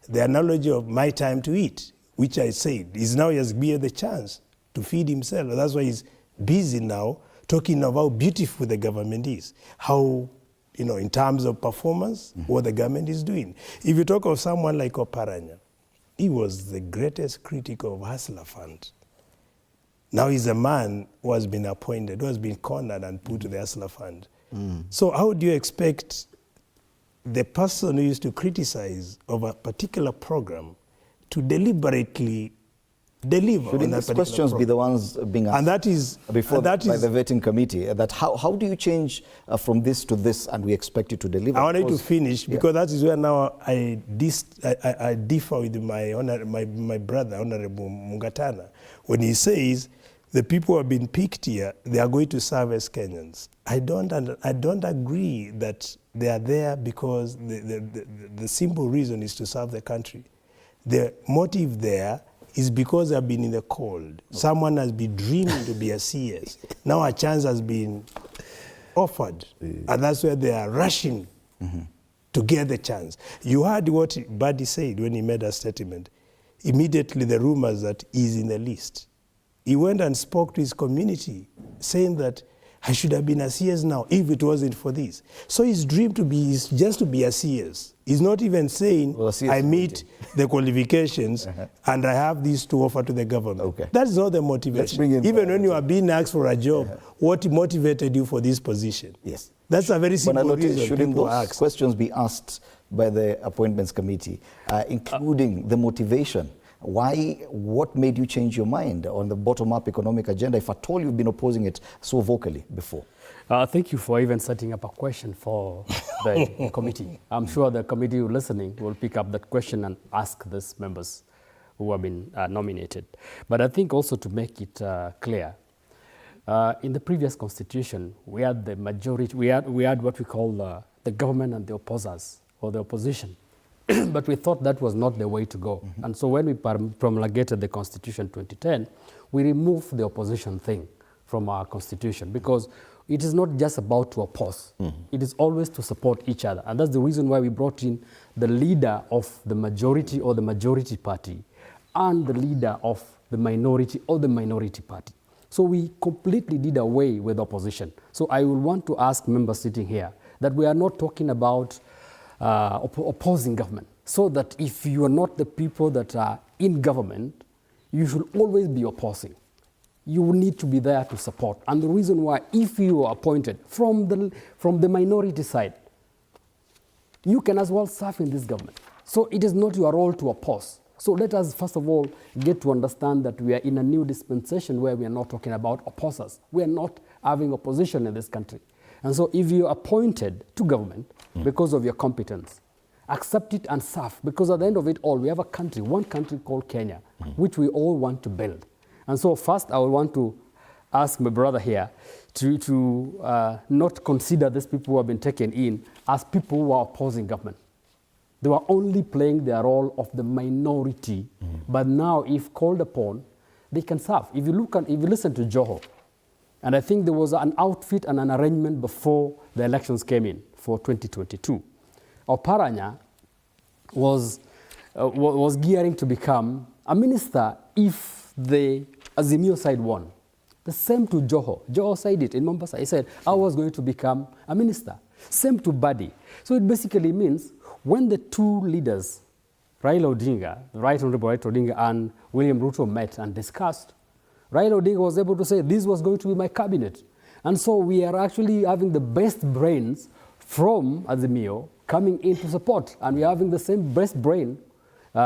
the analogy of my time to eat, which I said. He has given the chance to feed himself. That's why he's busy now talking about how beautiful the government is, how, in terms of performance, what the government is doing. If you talk of someone like Oparanya, he was the greatest critic of Hustler Fund. Now he's a man who has been appointed, who has been cornered and put to the Hustler Fund. So how do you expect the person who used to criticize of a particular program to deliberately deliver? Shouldn't these questions be the ones being asked by the vetting committee? That how do you change from this to this, and we expect you to deliver? I wanted to finish because that is where now I differ with my brother, Honorable Mungatana, when he says the people who have been picked here, they are going to serve as Kenyans. I don't agree that they are there because the simple reason is to serve the country. The motive there is because they've been in the cold. Someone has been dreaming to be a CS. Now a chance has been offered, and that's where they are rushing to get the chance. You heard what Buddy said when he made a statement. Immediately the rumors that he's in the list. He went and spoke to his community, saying that I should have been a CS now if it wasn't for this. So his dream is just to be a CS. He's not even saying, I meet the qualifications and I have these to offer to the government. Okay. That's not the motivation. Even when you are being asked for a job, what motivated you for this position? Yes. That's a very simple reason Shouldn't people those ask. questions be asked by the appointments committee, including the motivation? Why, what made you change your mind on the bottom-up economic agenda, if at all you've been opposing it so vocally before? Thank you for even setting up a question for the committee. I'm sure the committee listening will pick up that question and ask these members who have been nominated. But I think also to make it clear, in the previous constitution, we had the majority, we had what we call the government and the opposers, or the opposition. But we thought that was not the way to go. And so when we promulgated the Constitution 2010, we removed the opposition thing from our Constitution, because it is not just about to oppose. It is always to support each other. And that's the reason why we brought in the leader of the majority or the majority party and the leader of the minority or the minority party. So we completely did away with opposition. So I will want to ask members sitting here that we are not talking about opposing government, so that if you are not the people that are in government, you should always be opposing. You need to be there to support. And the reason why, if you are appointed from the minority side, you can as well serve in this government. So it is not your role to oppose. So let us first of all get to understand that we are in a new dispensation where we are not talking about opposers. We are not having opposition in this country. And so if you are appointed to government because of your competence, accept it and serve, because at the end of it all, we have a country, one country called Kenya, which we all want to build. And so first, I will want to ask my brother here to not consider these people who have been taken in as people who are opposing government. They were only playing their role of the minority, but now if called upon, they can serve. If you listen to Joho, and I think there was an outfit and an arrangement before the elections came in for 2022. Oparanya was gearing to become a minister if the Azimio side won. The same to Joho. Joho said it in Mombasa. He said, I was going to become a minister. Same to Badi. So it basically means when the two leaders, Raila Odinga, the Right Honorable Raila Odinga, and William Ruto met and discussed, Raila Odinga was able to say, this was going to be my cabinet. And so we are actually having the best brains from Azimio coming in to support. And we are having the same best brain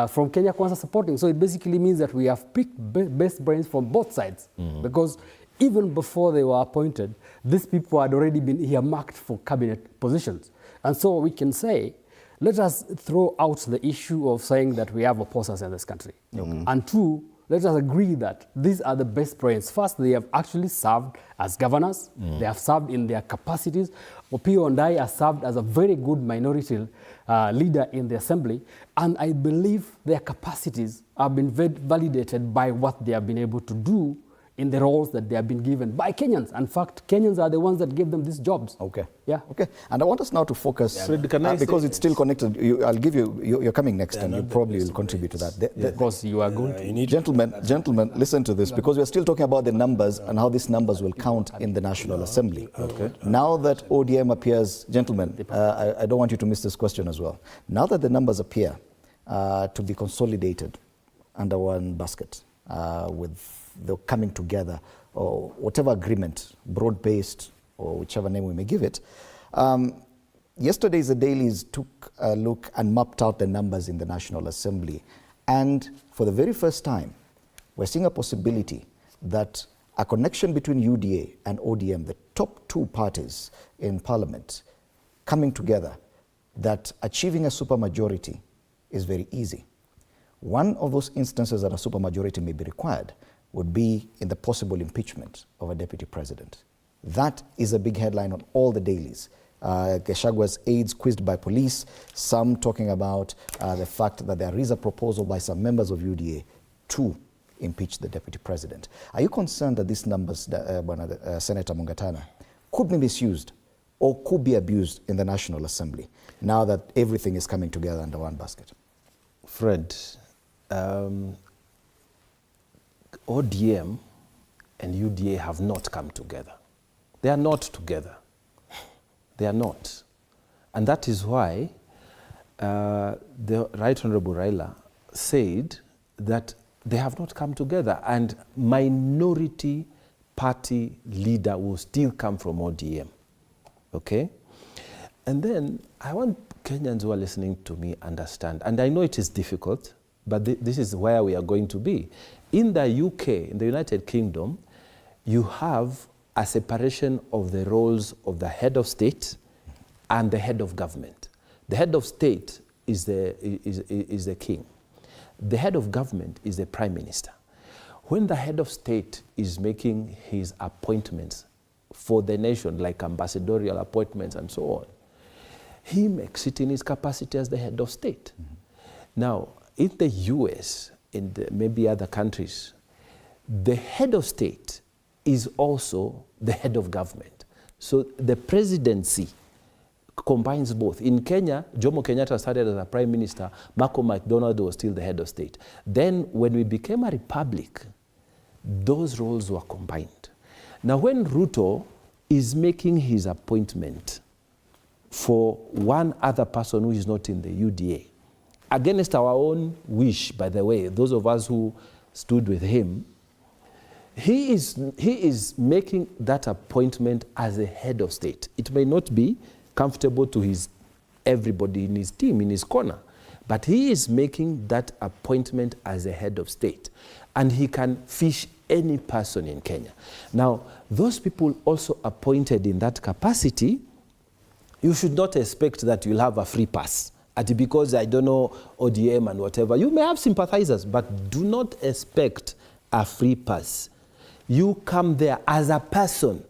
from Kenya Kwanza supporting. So it basically means that we have picked best brains from both sides. Because even before they were appointed, these people had already been earmarked for cabinet positions. And so we can say, let us throw out the issue of saying that we have opposers in this country. And two, let us agree that these are the best brains. First, they have actually served as governors. They have served in their capacities. Opio and I have served as a very good minority leader in the assembly. And I believe their capacities have been validated by what they have been able to do in the roles that they have been given by Kenyans. In fact, Kenyans are the ones that gave them these jobs. Okay. Yeah. Okay. And I want us now to focus, because it's still connected. I'll give you, you're coming next, and you probably will contribute to that. Because you are going to. Gentlemen, listen to this, because we're still talking about the numbers and how these numbers will count in the National Assembly. Okay. Now that ODM appears, gentlemen, I don't want you to miss this question as well. Now that the numbers appear to be consolidated under one basket, with the coming together, or whatever agreement, broad-based, or whichever name we may give it. Yesterday, the dailies took a look and mapped out the numbers in the National Assembly. And for the very first time, we're seeing a possibility that a connection between UDA and ODM, the top two parties in Parliament, coming together, that achieving a supermajority is very easy. One of those instances that a supermajority may be required would be in the possible impeachment of a deputy president. That is a big headline on all the dailies. GACHAGUA'S aides quizzed by police, some talking about the fact that there is a proposal by some members of UDA to impeach the deputy president. Are you concerned that these numbers, Senator Mungatana, could be misused or could be abused in the National Assembly now that everything is coming together under one basket? Fred, ODM and UDA have not come together. They are not together. They are not. And that is why the Right Honorable Raila said that they have not come together, and minority party leader will still come from ODM. Okay? And then I want Kenyans who are listening to me understand, and I know it is difficult, but this is where we are going to be. In the UK, in the United Kingdom, you have a separation of the roles of the head of state and the head of government. The head of state is the king. The head of government is the prime minister. When the head of state is making his appointments for the nation, like ambassadorial appointments and so on, he makes it in his capacity as the head of state. Mm-hmm. Now, in the US, in maybe other countries, the head of state is also the head of government. So the presidency combines both. In Kenya, Jomo Kenyatta started as a prime minister, Malcolm McDonald was still the head of state. Then when we became a republic, those roles were combined. Now when Ruto is making his appointment for one other person who is not in the UDA, against our own wish, by the way, those of us who stood with him, he is making that appointment as a head of state. It may not be comfortable to everybody in his team, in his corner, but he is making that appointment as a head of state, and he can fish any person in Kenya. Now, those people also appointed in that capacity, you should not expect that you'll have a free pass. Because I don't know ODM and whatever, you may have sympathizers, but do not expect a free pass. You come there as a person.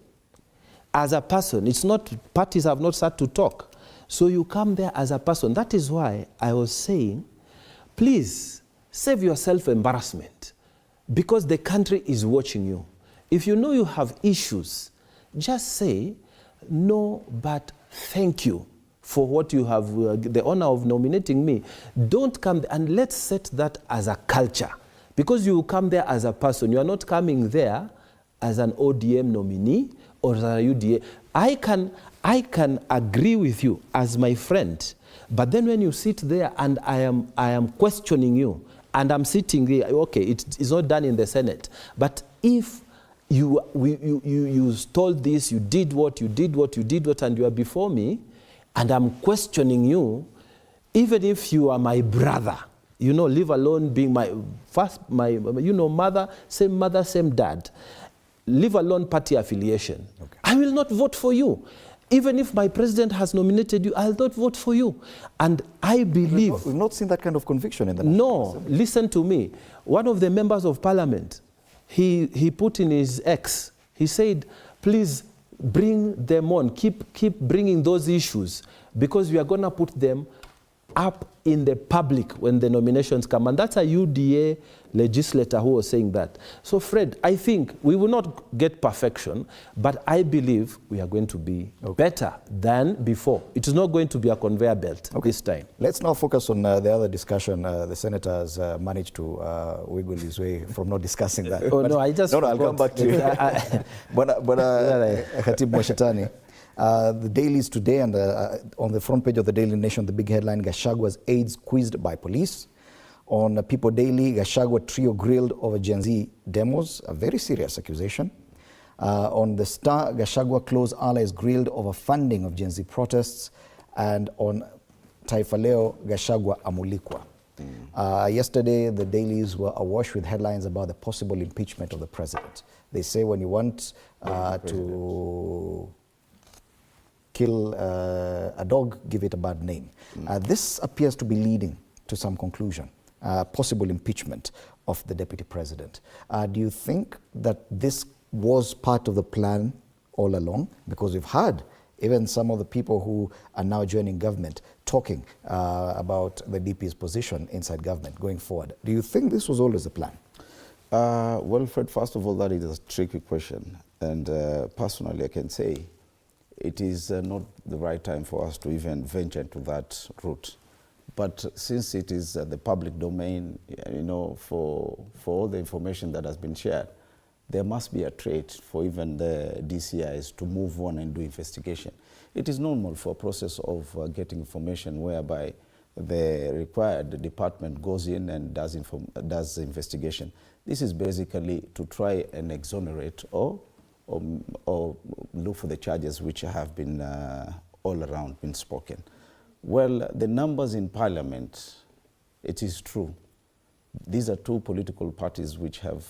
As a person. It's not, parties have not started to talk. So you come there as a person. That is why I was saying, please save yourself embarrassment, because the country is watching you. If you know you have issues, just say, no, but thank you for what you have, the honor of nominating me. Don't come, and let's set that as a culture. Because you come there as a person, you are not coming there as an ODM nominee or as a UDA. I can agree with you as my friend, but then when you sit there and I am questioning you, and I'm sitting there, okay, it's not done in the Senate, but if you stole this, you did what, and you are before me, and I'm questioning you, even if you are my brother, leave alone being my mother, same dad, leave alone party affiliation. Okay. I will not vote for you. Even if my president has nominated you, I'll not vote for you. And I believe... We've not seen that kind of conviction in the No, listen to me. One of the members of parliament, he put in his X, he said, please bring them on, keep bringing those issues, because we are going to put them up in the public when the nominations come. And that's a UDA legislator who was saying that. So Fred, I think we will not get perfection, but I believe we are going to be better than before. It is not going to be a conveyor belt this time. Let's now focus on the other discussion. The senator has managed to wiggle his way from not discussing that. Oh, no, I just I'll come back to you. Khatib Mwashetani. The dailies today, and on the front page of the Daily Nation, the big headline, GACHAGUA'S aides quizzed by police. On People Daily, GACHAGUA trio grilled over Gen Z demos, a very serious accusation. On the Star, GACHAGUA close allies grilled over funding of Gen Z protests. And on Taifa Leo, GACHAGUA amulikwa. Yesterday, the dailies were awash with headlines about the possible impeachment of the president. They say when you want to kill a dog, give it a bad name. This appears to be leading to some conclusion, possible impeachment of the deputy president. Do you think that this was part of the plan all along? Because we've heard even some of the people who are now joining government talking about the DP's position inside government going forward. Do you think this was always the plan? Well, Fred, first of all, that is a tricky question. And personally, I can say it is not the right time for us to even venture into that route. But since it is the public domain, for all the information that has been shared, there must be a trait for even the DCIs to move on and do investigation. It is normal for a process of getting information whereby the required department goes in and does investigation. This is basically to try and exonerate or look for the charges which have been all around been spoken. Well, the numbers in Parliament, it is true. These are two political parties which have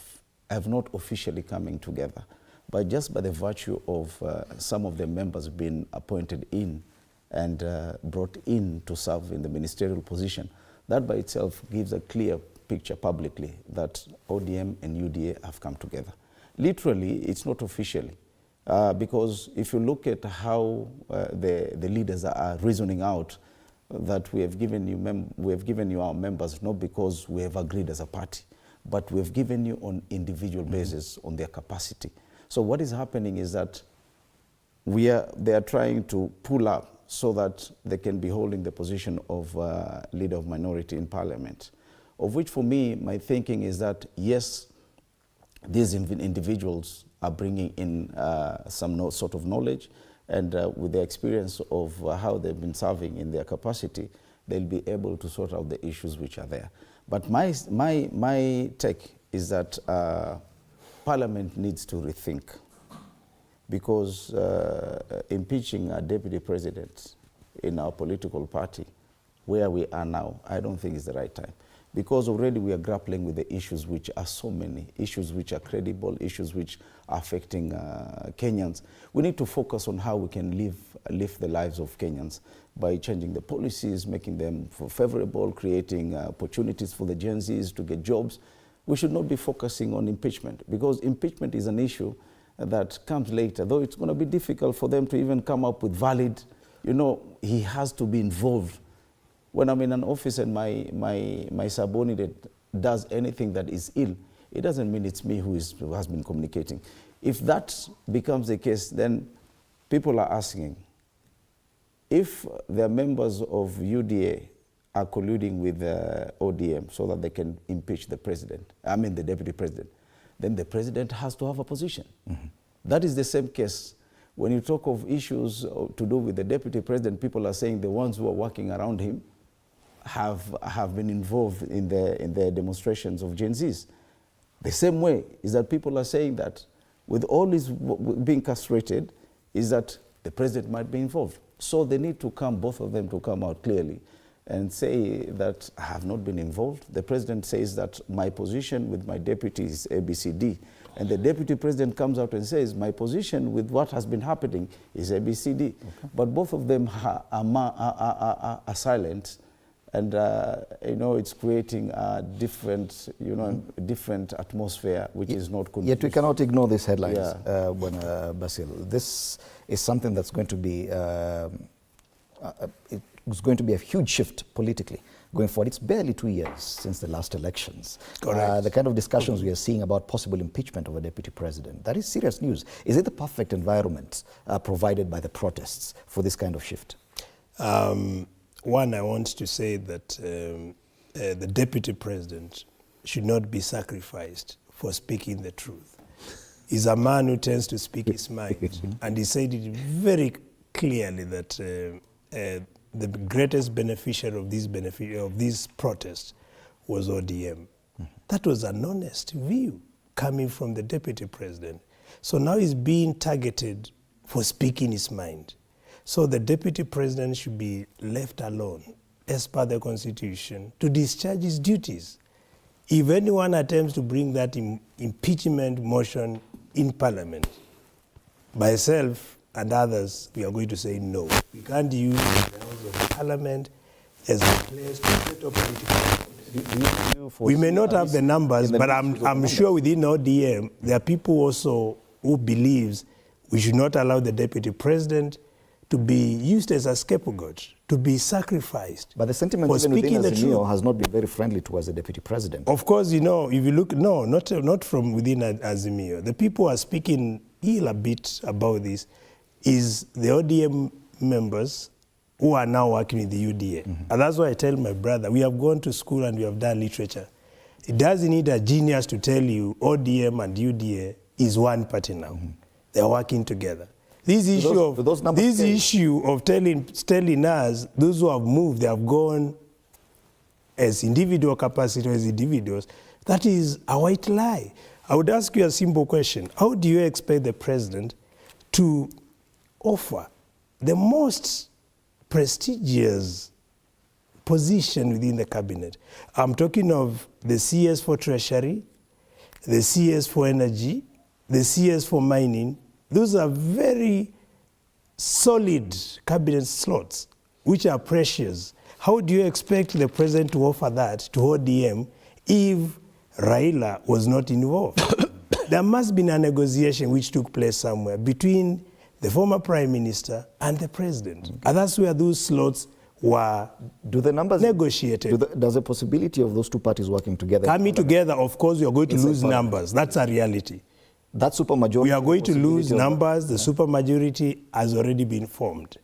not officially coming together, but just by the virtue of some of the members being appointed in and brought in to serve in the ministerial position, that by itself gives a clear picture publicly that ODM and UDA have come together. Literally, it's not officially, because if you look at how the leaders are reasoning out that we have given you our members not because we have agreed as a party, but we have given you on individual basis on their capacity. So what is happening is that they are trying to pull up so that they can be holding the position of leader of minority in Parliament, of which for me, my thinking is that yes, these individuals are bringing in some sort of knowledge, and with the experience of how they've been serving in their capacity, they'll be able to sort out the issues which are there. But my take is that Parliament needs to rethink, because impeaching a deputy president in our political party, where we are now, I don't think is the right time. Because already we are grappling with the issues which are so many, issues which are credible, issues which are affecting Kenyans. We need to focus on how we can live the lives of Kenyans by changing the policies, making them favorable, creating opportunities for the Gen Zs to get jobs. We should not be focusing on impeachment, because impeachment is an issue that comes later, though it's going to be difficult for them to even come up with valid, he has to be involved. When I'm in an office and my subordinate does anything that is ill, it doesn't mean it's me who has been communicating. If that becomes the case, then people are asking, if the members of UDA are colluding with ODM so that they can impeach the deputy president, then the president has to have a position. Mm-hmm. That is the same case. When you talk of issues to do with the deputy president, people are saying the ones who are working around him have been involved in the demonstrations of Gen Zs. The same way is that people are saying that with all this being castrated, is that the president might be involved. So they need to both of them to come out clearly and say that I have not been involved. The president says that my position with my deputy is ABCD. And the deputy president comes out and says, my position with what has been happening is ABCD. Okay. But both of them are silent. And, it's creating a different, different atmosphere, which is not conducive. Yet we cannot ignore these headlines, Basil. This is something that's going to be, it's going to be a huge shift politically going forward. It's barely 2 years since the last elections. Correct. The kind of discussions we are seeing about possible impeachment of a deputy president, that is serious news. Is it the perfect environment provided by the protests for this kind of shift? One, I want to say that the deputy president should not be sacrificed for speaking the truth. He's a man who tends to speak his mind, and he said it very clearly that the greatest beneficiary of these protests was ODM. That was an honest view coming from the deputy president. So now he's being targeted for speaking his mind. So the deputy president should be left alone, as per the constitution, to discharge his duties. If anyone attempts to bring that impeachment motion in Parliament, myself and others, we are going to say no. We can't use the House of Parliament as a place to set up political. We may not have the numbers, but I'm sure within ODM, there are people also who believes we should not allow the deputy president to be used as a scapegoat, to be sacrificed. But the sentiment even within Azimio has not been very friendly towards the deputy president. Of course, if you look, not from within Azimio. The people who are speaking ill a bit about this is the ODM members who are now working with the UDA. And that's why I tell my brother, we have gone to school and we have done literature. It doesn't need a genius to tell you ODM and UDA is one party now. They're working together. This issue of telling us those who have moved, they have gone as individual capacity, as individuals, that is a white lie. I would ask you a simple question. How do you expect the president to offer the most prestigious position within the cabinet? I'm talking of the CS for Treasury, the CS for Energy, the CS for Mining. Those are very solid cabinet slots, which are precious. How do you expect the president to offer that to ODM if Raila was not involved? There must be a negotiation which took place somewhere between the former prime minister and the president. And that's where those slots were negotiated. Does the possibility of those two parties working together? Coming together, of course, we are going to lose numbers. That's a reality. That supermajority. We are going to lose numbers. The supermajority has already been formed.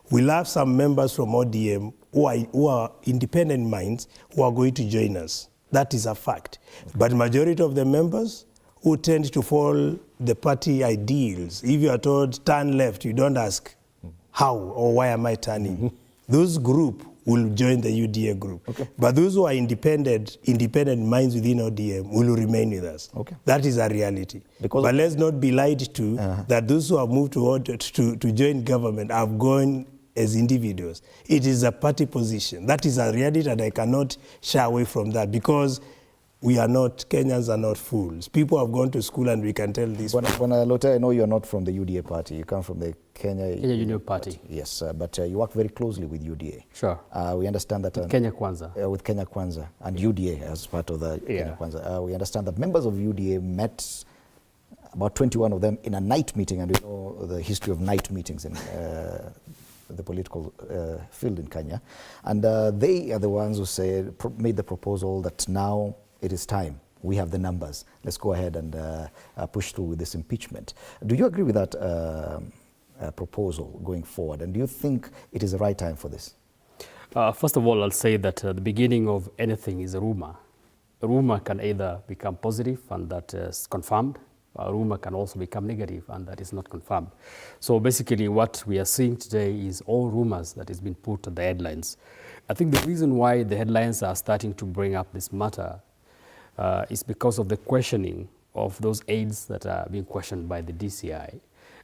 We'll have some members from ODM who are independent minds who are going to join us. That is a fact. But majority of the members who tend to follow the party ideals. If you are told turn left, you don't ask how or why am I turning. Those group will join the UDA group. But those who are independent minds within ODM will remain with us. That is a reality. But let's not be lied to that those who have moved to join government have gone as individuals. It is a party position. That is a reality, and I cannot shy away from that because Kenyans are not fools. People have gone to school and we can tell this. When Lote, I know you're not from the UDA party. You come from the Kenya Union Party. Yes, but you work very closely with UDA. Sure. We understand that... Kenya Kwanza. With Kenya Kwanza and UDA as part of the Kenya Kwanza. We understand that members of UDA met, about 21 of them, in a night meeting, and we know the history of night meetings in the political field in Kenya. And they are the ones who made the proposal that now it is time. We have the numbers. Let's go ahead and push through with this impeachment. Do you agree with that proposal going forward? And do you think it is the right time for this? First of all, I'll say that the beginning of anything is a rumor. A rumor can either become positive and that is confirmed. A rumor can also become negative and that is not confirmed. So basically what we are seeing today is all rumors that has been put on the headlines. I think the reason why the headlines are starting to bring up this matter is because of the questioning of those aides that are being questioned by the DCI.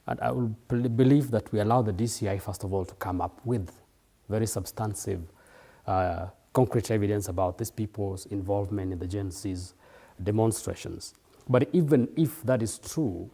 And I will believe that we allow the DCI, first of all, to come up with very substantive, concrete evidence about these people's involvement in the Gen Z's demonstrations. But even if that is true,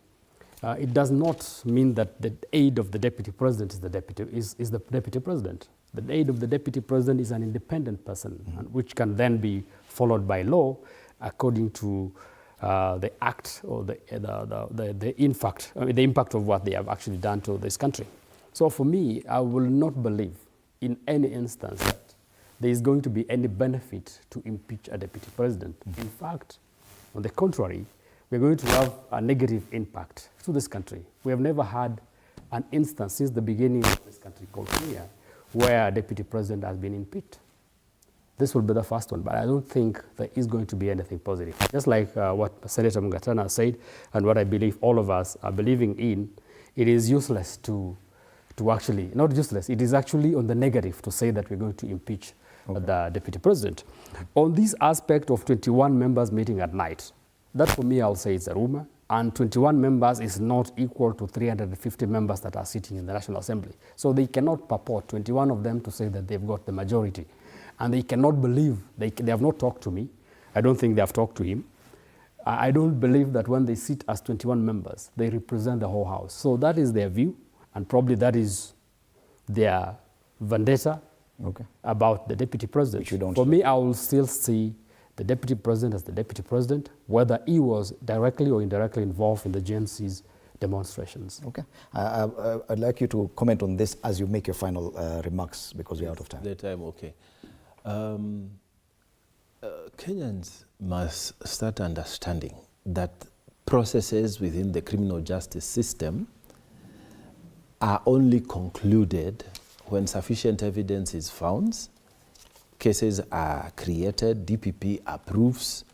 it does not mean that the aide of the deputy president is the deputy president. The aide of the deputy president is an independent person, which can then be followed by law according to the act or the impact of what they have actually done to this country. So for me, I will not believe in any instance that there is going to be any benefit to impeach a deputy president. In fact, on the contrary, we're going to have a negative impact to this country. We have never had an instance since the beginning of this country called Kenya where a deputy president has been impeached. This will be the first one, but I don't think there is going to be anything positive. Just like what Senator Mungatana said, and what I believe all of us are believing in, it is useless to actually, not useless, it is actually on the negative to say that we're going to impeach the deputy president. On this aspect of 21 members meeting at night, that for me, I'll say it's a rumor, and 21 members is not equal to 350 members that are sitting in the National Assembly. So they cannot purport 21 of them to say that they've got the majority. And they cannot believe, they have not talked to me. I don't think they have talked to him. I don't believe that when they sit as 21 members, they represent the whole House. So that is their view, and probably that is their vendetta about the deputy president. For me, I will still see the deputy president as the deputy president, whether he was directly or indirectly involved in the Gen Z's demonstrations. Okay. I'd like you to comment on this as you make your final remarks, because we're out of time. The time, okay. Kenyans must start understanding that processes within the criminal justice system are only concluded when sufficient evidence is found, cases are created, DPP approves,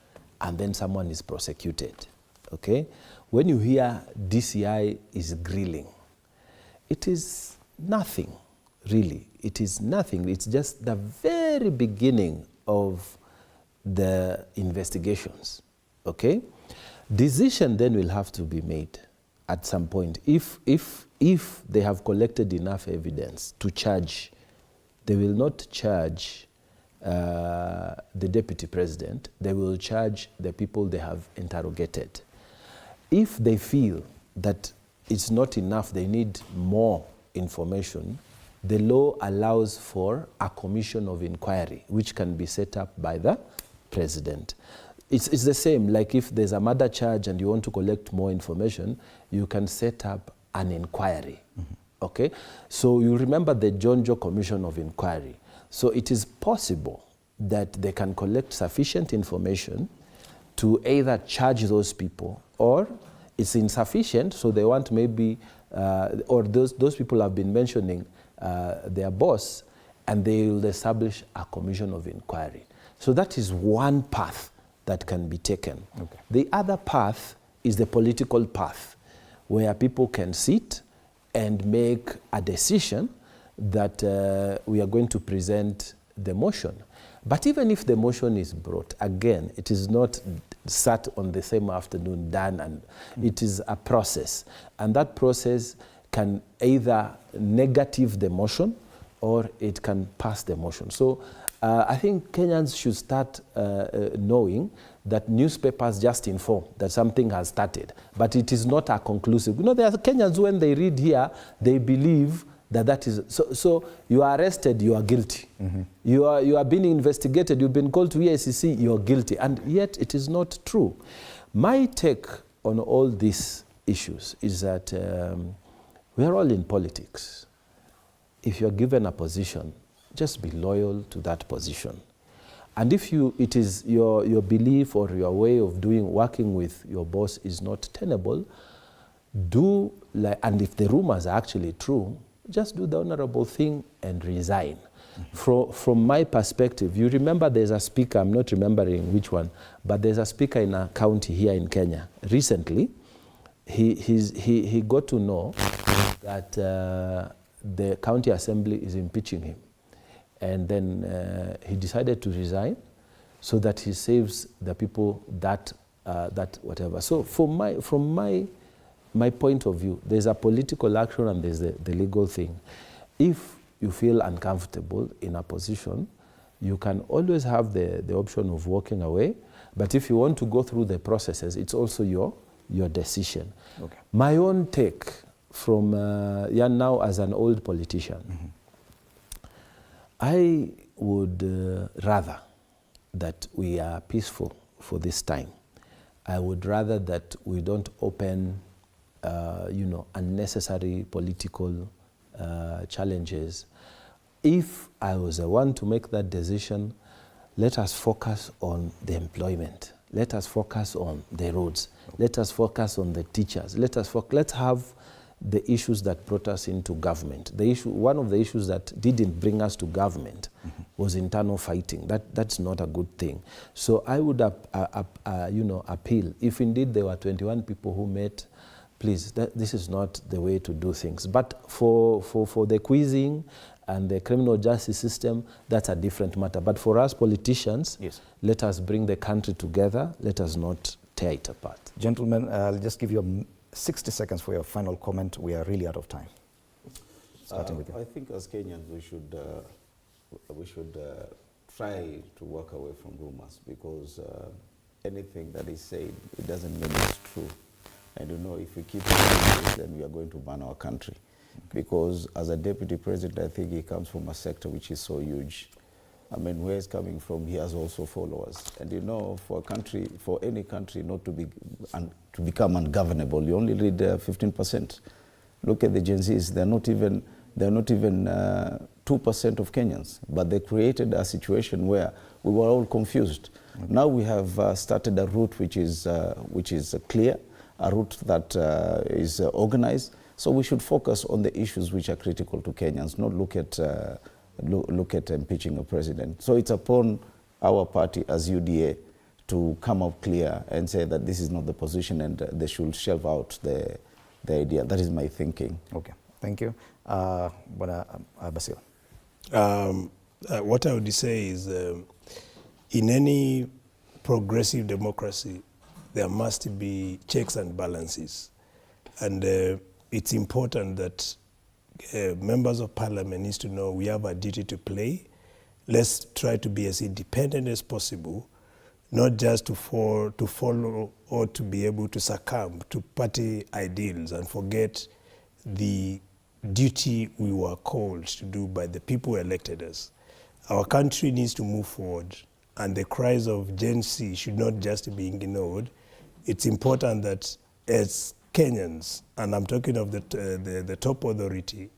and then someone is prosecuted. Okay? When you hear DCI is grilling, it is nothing, really. It is nothing. It's just the very beginning of the investigations, okay? Decision then will have to be made at some point. If they have collected enough evidence to charge, they will not charge the deputy president, they will charge the people they have interrogated. If they feel that it's not enough, they need more information, the law allows for a commission of inquiry, which can be set up by the president. It's the same, like if there's a murder charge and you want to collect more information, you can set up an inquiry, okay? So you remember the Jonjo Commission of Inquiry. So it is possible that they can collect sufficient information to either charge those people, or it's insufficient, so they want maybe, or those people have been mentioning their boss, and they will establish a commission of inquiry. So that is one path that can be taken. Okay. The other path is the political path, where people can sit and make a decision that we are going to present the motion. But even if the motion is brought, again, it is not sat on the same afternoon, done, and it is a process. And that process can either negative the motion or it can pass the motion. So I think Kenyans should start knowing that newspapers just inform that something has started, but it is not a conclusive. You know, there are Kenyans, when they read here, they believe that is, so you are arrested, you are guilty. You are being investigated, you've been called to EACC, you are guilty, and yet it is not true. My take on all these issues is that we are all in politics. If you're given a position, just be loyal to that position. And if it is your belief or your way of working with your boss is not tenable, and if the rumors are actually true, just do the honorable thing and resign. From my perspective, you remember there's a speaker, I'm not remembering which one, but there's a speaker in a county here in Kenya. Recently, he got to know that the county assembly is impeaching him. And then he decided to resign so that he saves the people that whatever. So from my point of view, there's a political action and there's the legal thing. If you feel uncomfortable in a position, you can always have the option of walking away. But if you want to go through the processes, it's also your decision. Okay. My own take from now as an old politician, I would rather that we are peaceful for this time. I would rather that we don't open unnecessary political challenges. If I was the one to make that decision, let us focus on the employment. Let us focus on the roads. Let us focus on the teachers. Let's have the issues that brought us into government. One of the issues that didn't bring us to government was internal fighting. That's not a good thing. So I would appeal, if indeed there were 21 people who met, please, this is not the way to do things. But for the quizzing and the criminal justice system, that's a different matter. But for us politicians, yes, let us bring the country together. Let us not tear it apart. Gentlemen, I'll just give you 60 seconds for your final comment. We are really out of time. Starting with you. I think as Kenyans, we should try to walk away from rumors, because anything that is said, it doesn't mean it's true. And if we keep doing this, then we are going to ban our country. Because as a deputy president, I think he comes from a sector which is so huge. I mean, where he's coming from, he has also followers. And for any country not to become ungovernable, you only need 15%. Look at the Gen Zs; they're not even 2% of Kenyans. But they created a situation where we were all confused. Now we have started a route which is clear, a route that is organized. So we should focus on the issues which are critical to Kenyans, not look at impeaching a president. So it's upon our party as UDA to come up clear and say that this is not the position, and they should shelve out the idea. That is my thinking. Okay, thank you. Basil. What I would say is in any progressive democracy, there must be checks and balances. And it's important that members of parliament need to know we have a duty to play. Let's try to be as independent as possible, not just to follow or to be able to succumb to party ideals and forget the duty we were called to do by the people who elected us. Our country needs to move forward, and the cries of Gen Z should not just be ignored. It's important that as Kenyans, and I'm talking of the top authority,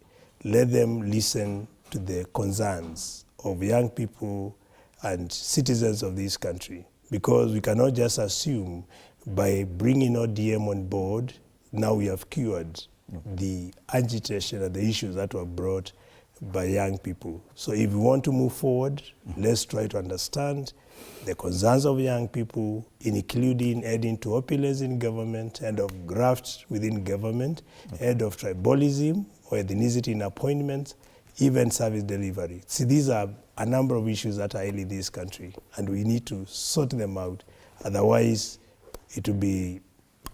let them listen to the concerns of young people and citizens of this country, because we cannot just assume by bringing ODM on board, now we have cured the agitation and the issues that were brought by young people. So if we want to move forward, let's try to understand the concerns of young people, including heading to opulence in government, end of graft within government, end of tribalism or ethnicity in appointments, even service delivery. See, these are a number of issues that are ailing this country, and we need to sort them out. Otherwise, it will be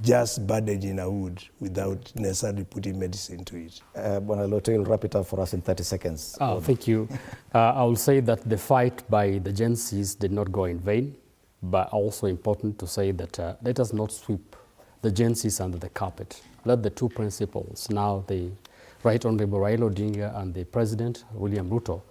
just bandage in a wound without necessarily putting medicine to it. Bwana Lote, you'll wrap it up for us in 30 seconds. Oh, thank you. I will say that the fight by the Gen Zs did not go in vain, but also important to say that let us not sweep the Gen Zs under the carpet. Let the two principals, now the Right Honorable Raila Odinga and the President, William Ruto,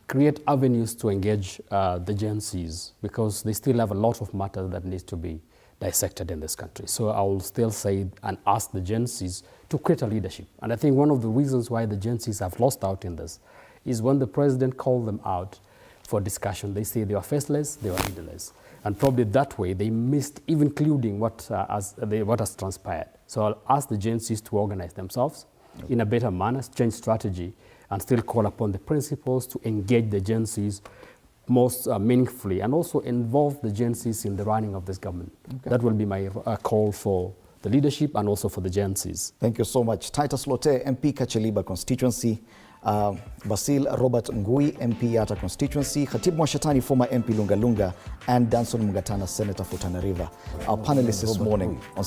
create avenues to engage the Gen Zs, because they still have a lot of matter that needs to be dissected in this country. So I will still say and ask the Gen Zs to create a leadership. And I think one of the reasons why the Gen Zs have lost out in this is when the president called them out for discussion, they say they are faceless, they are leaderless. And probably that way they missed even including what has transpired. So I'll ask the Gen Zs to organize themselves in a better manner, change strategy, and still call upon the principals to engage the Gen Zs most meaningfully, and also involve the Gen Zs in the running of this government. Okay. That will be my call for the leadership and also for the Gen Zs. Thank you so much. Titus Lote, MP Kacheliba constituency. Basil Robert Ngui, MP Yata constituency. Khatib Mwashetani, former MP Lunga Lunga. And Danson Mugatana, Senator for Tana River. Our panelists this morning on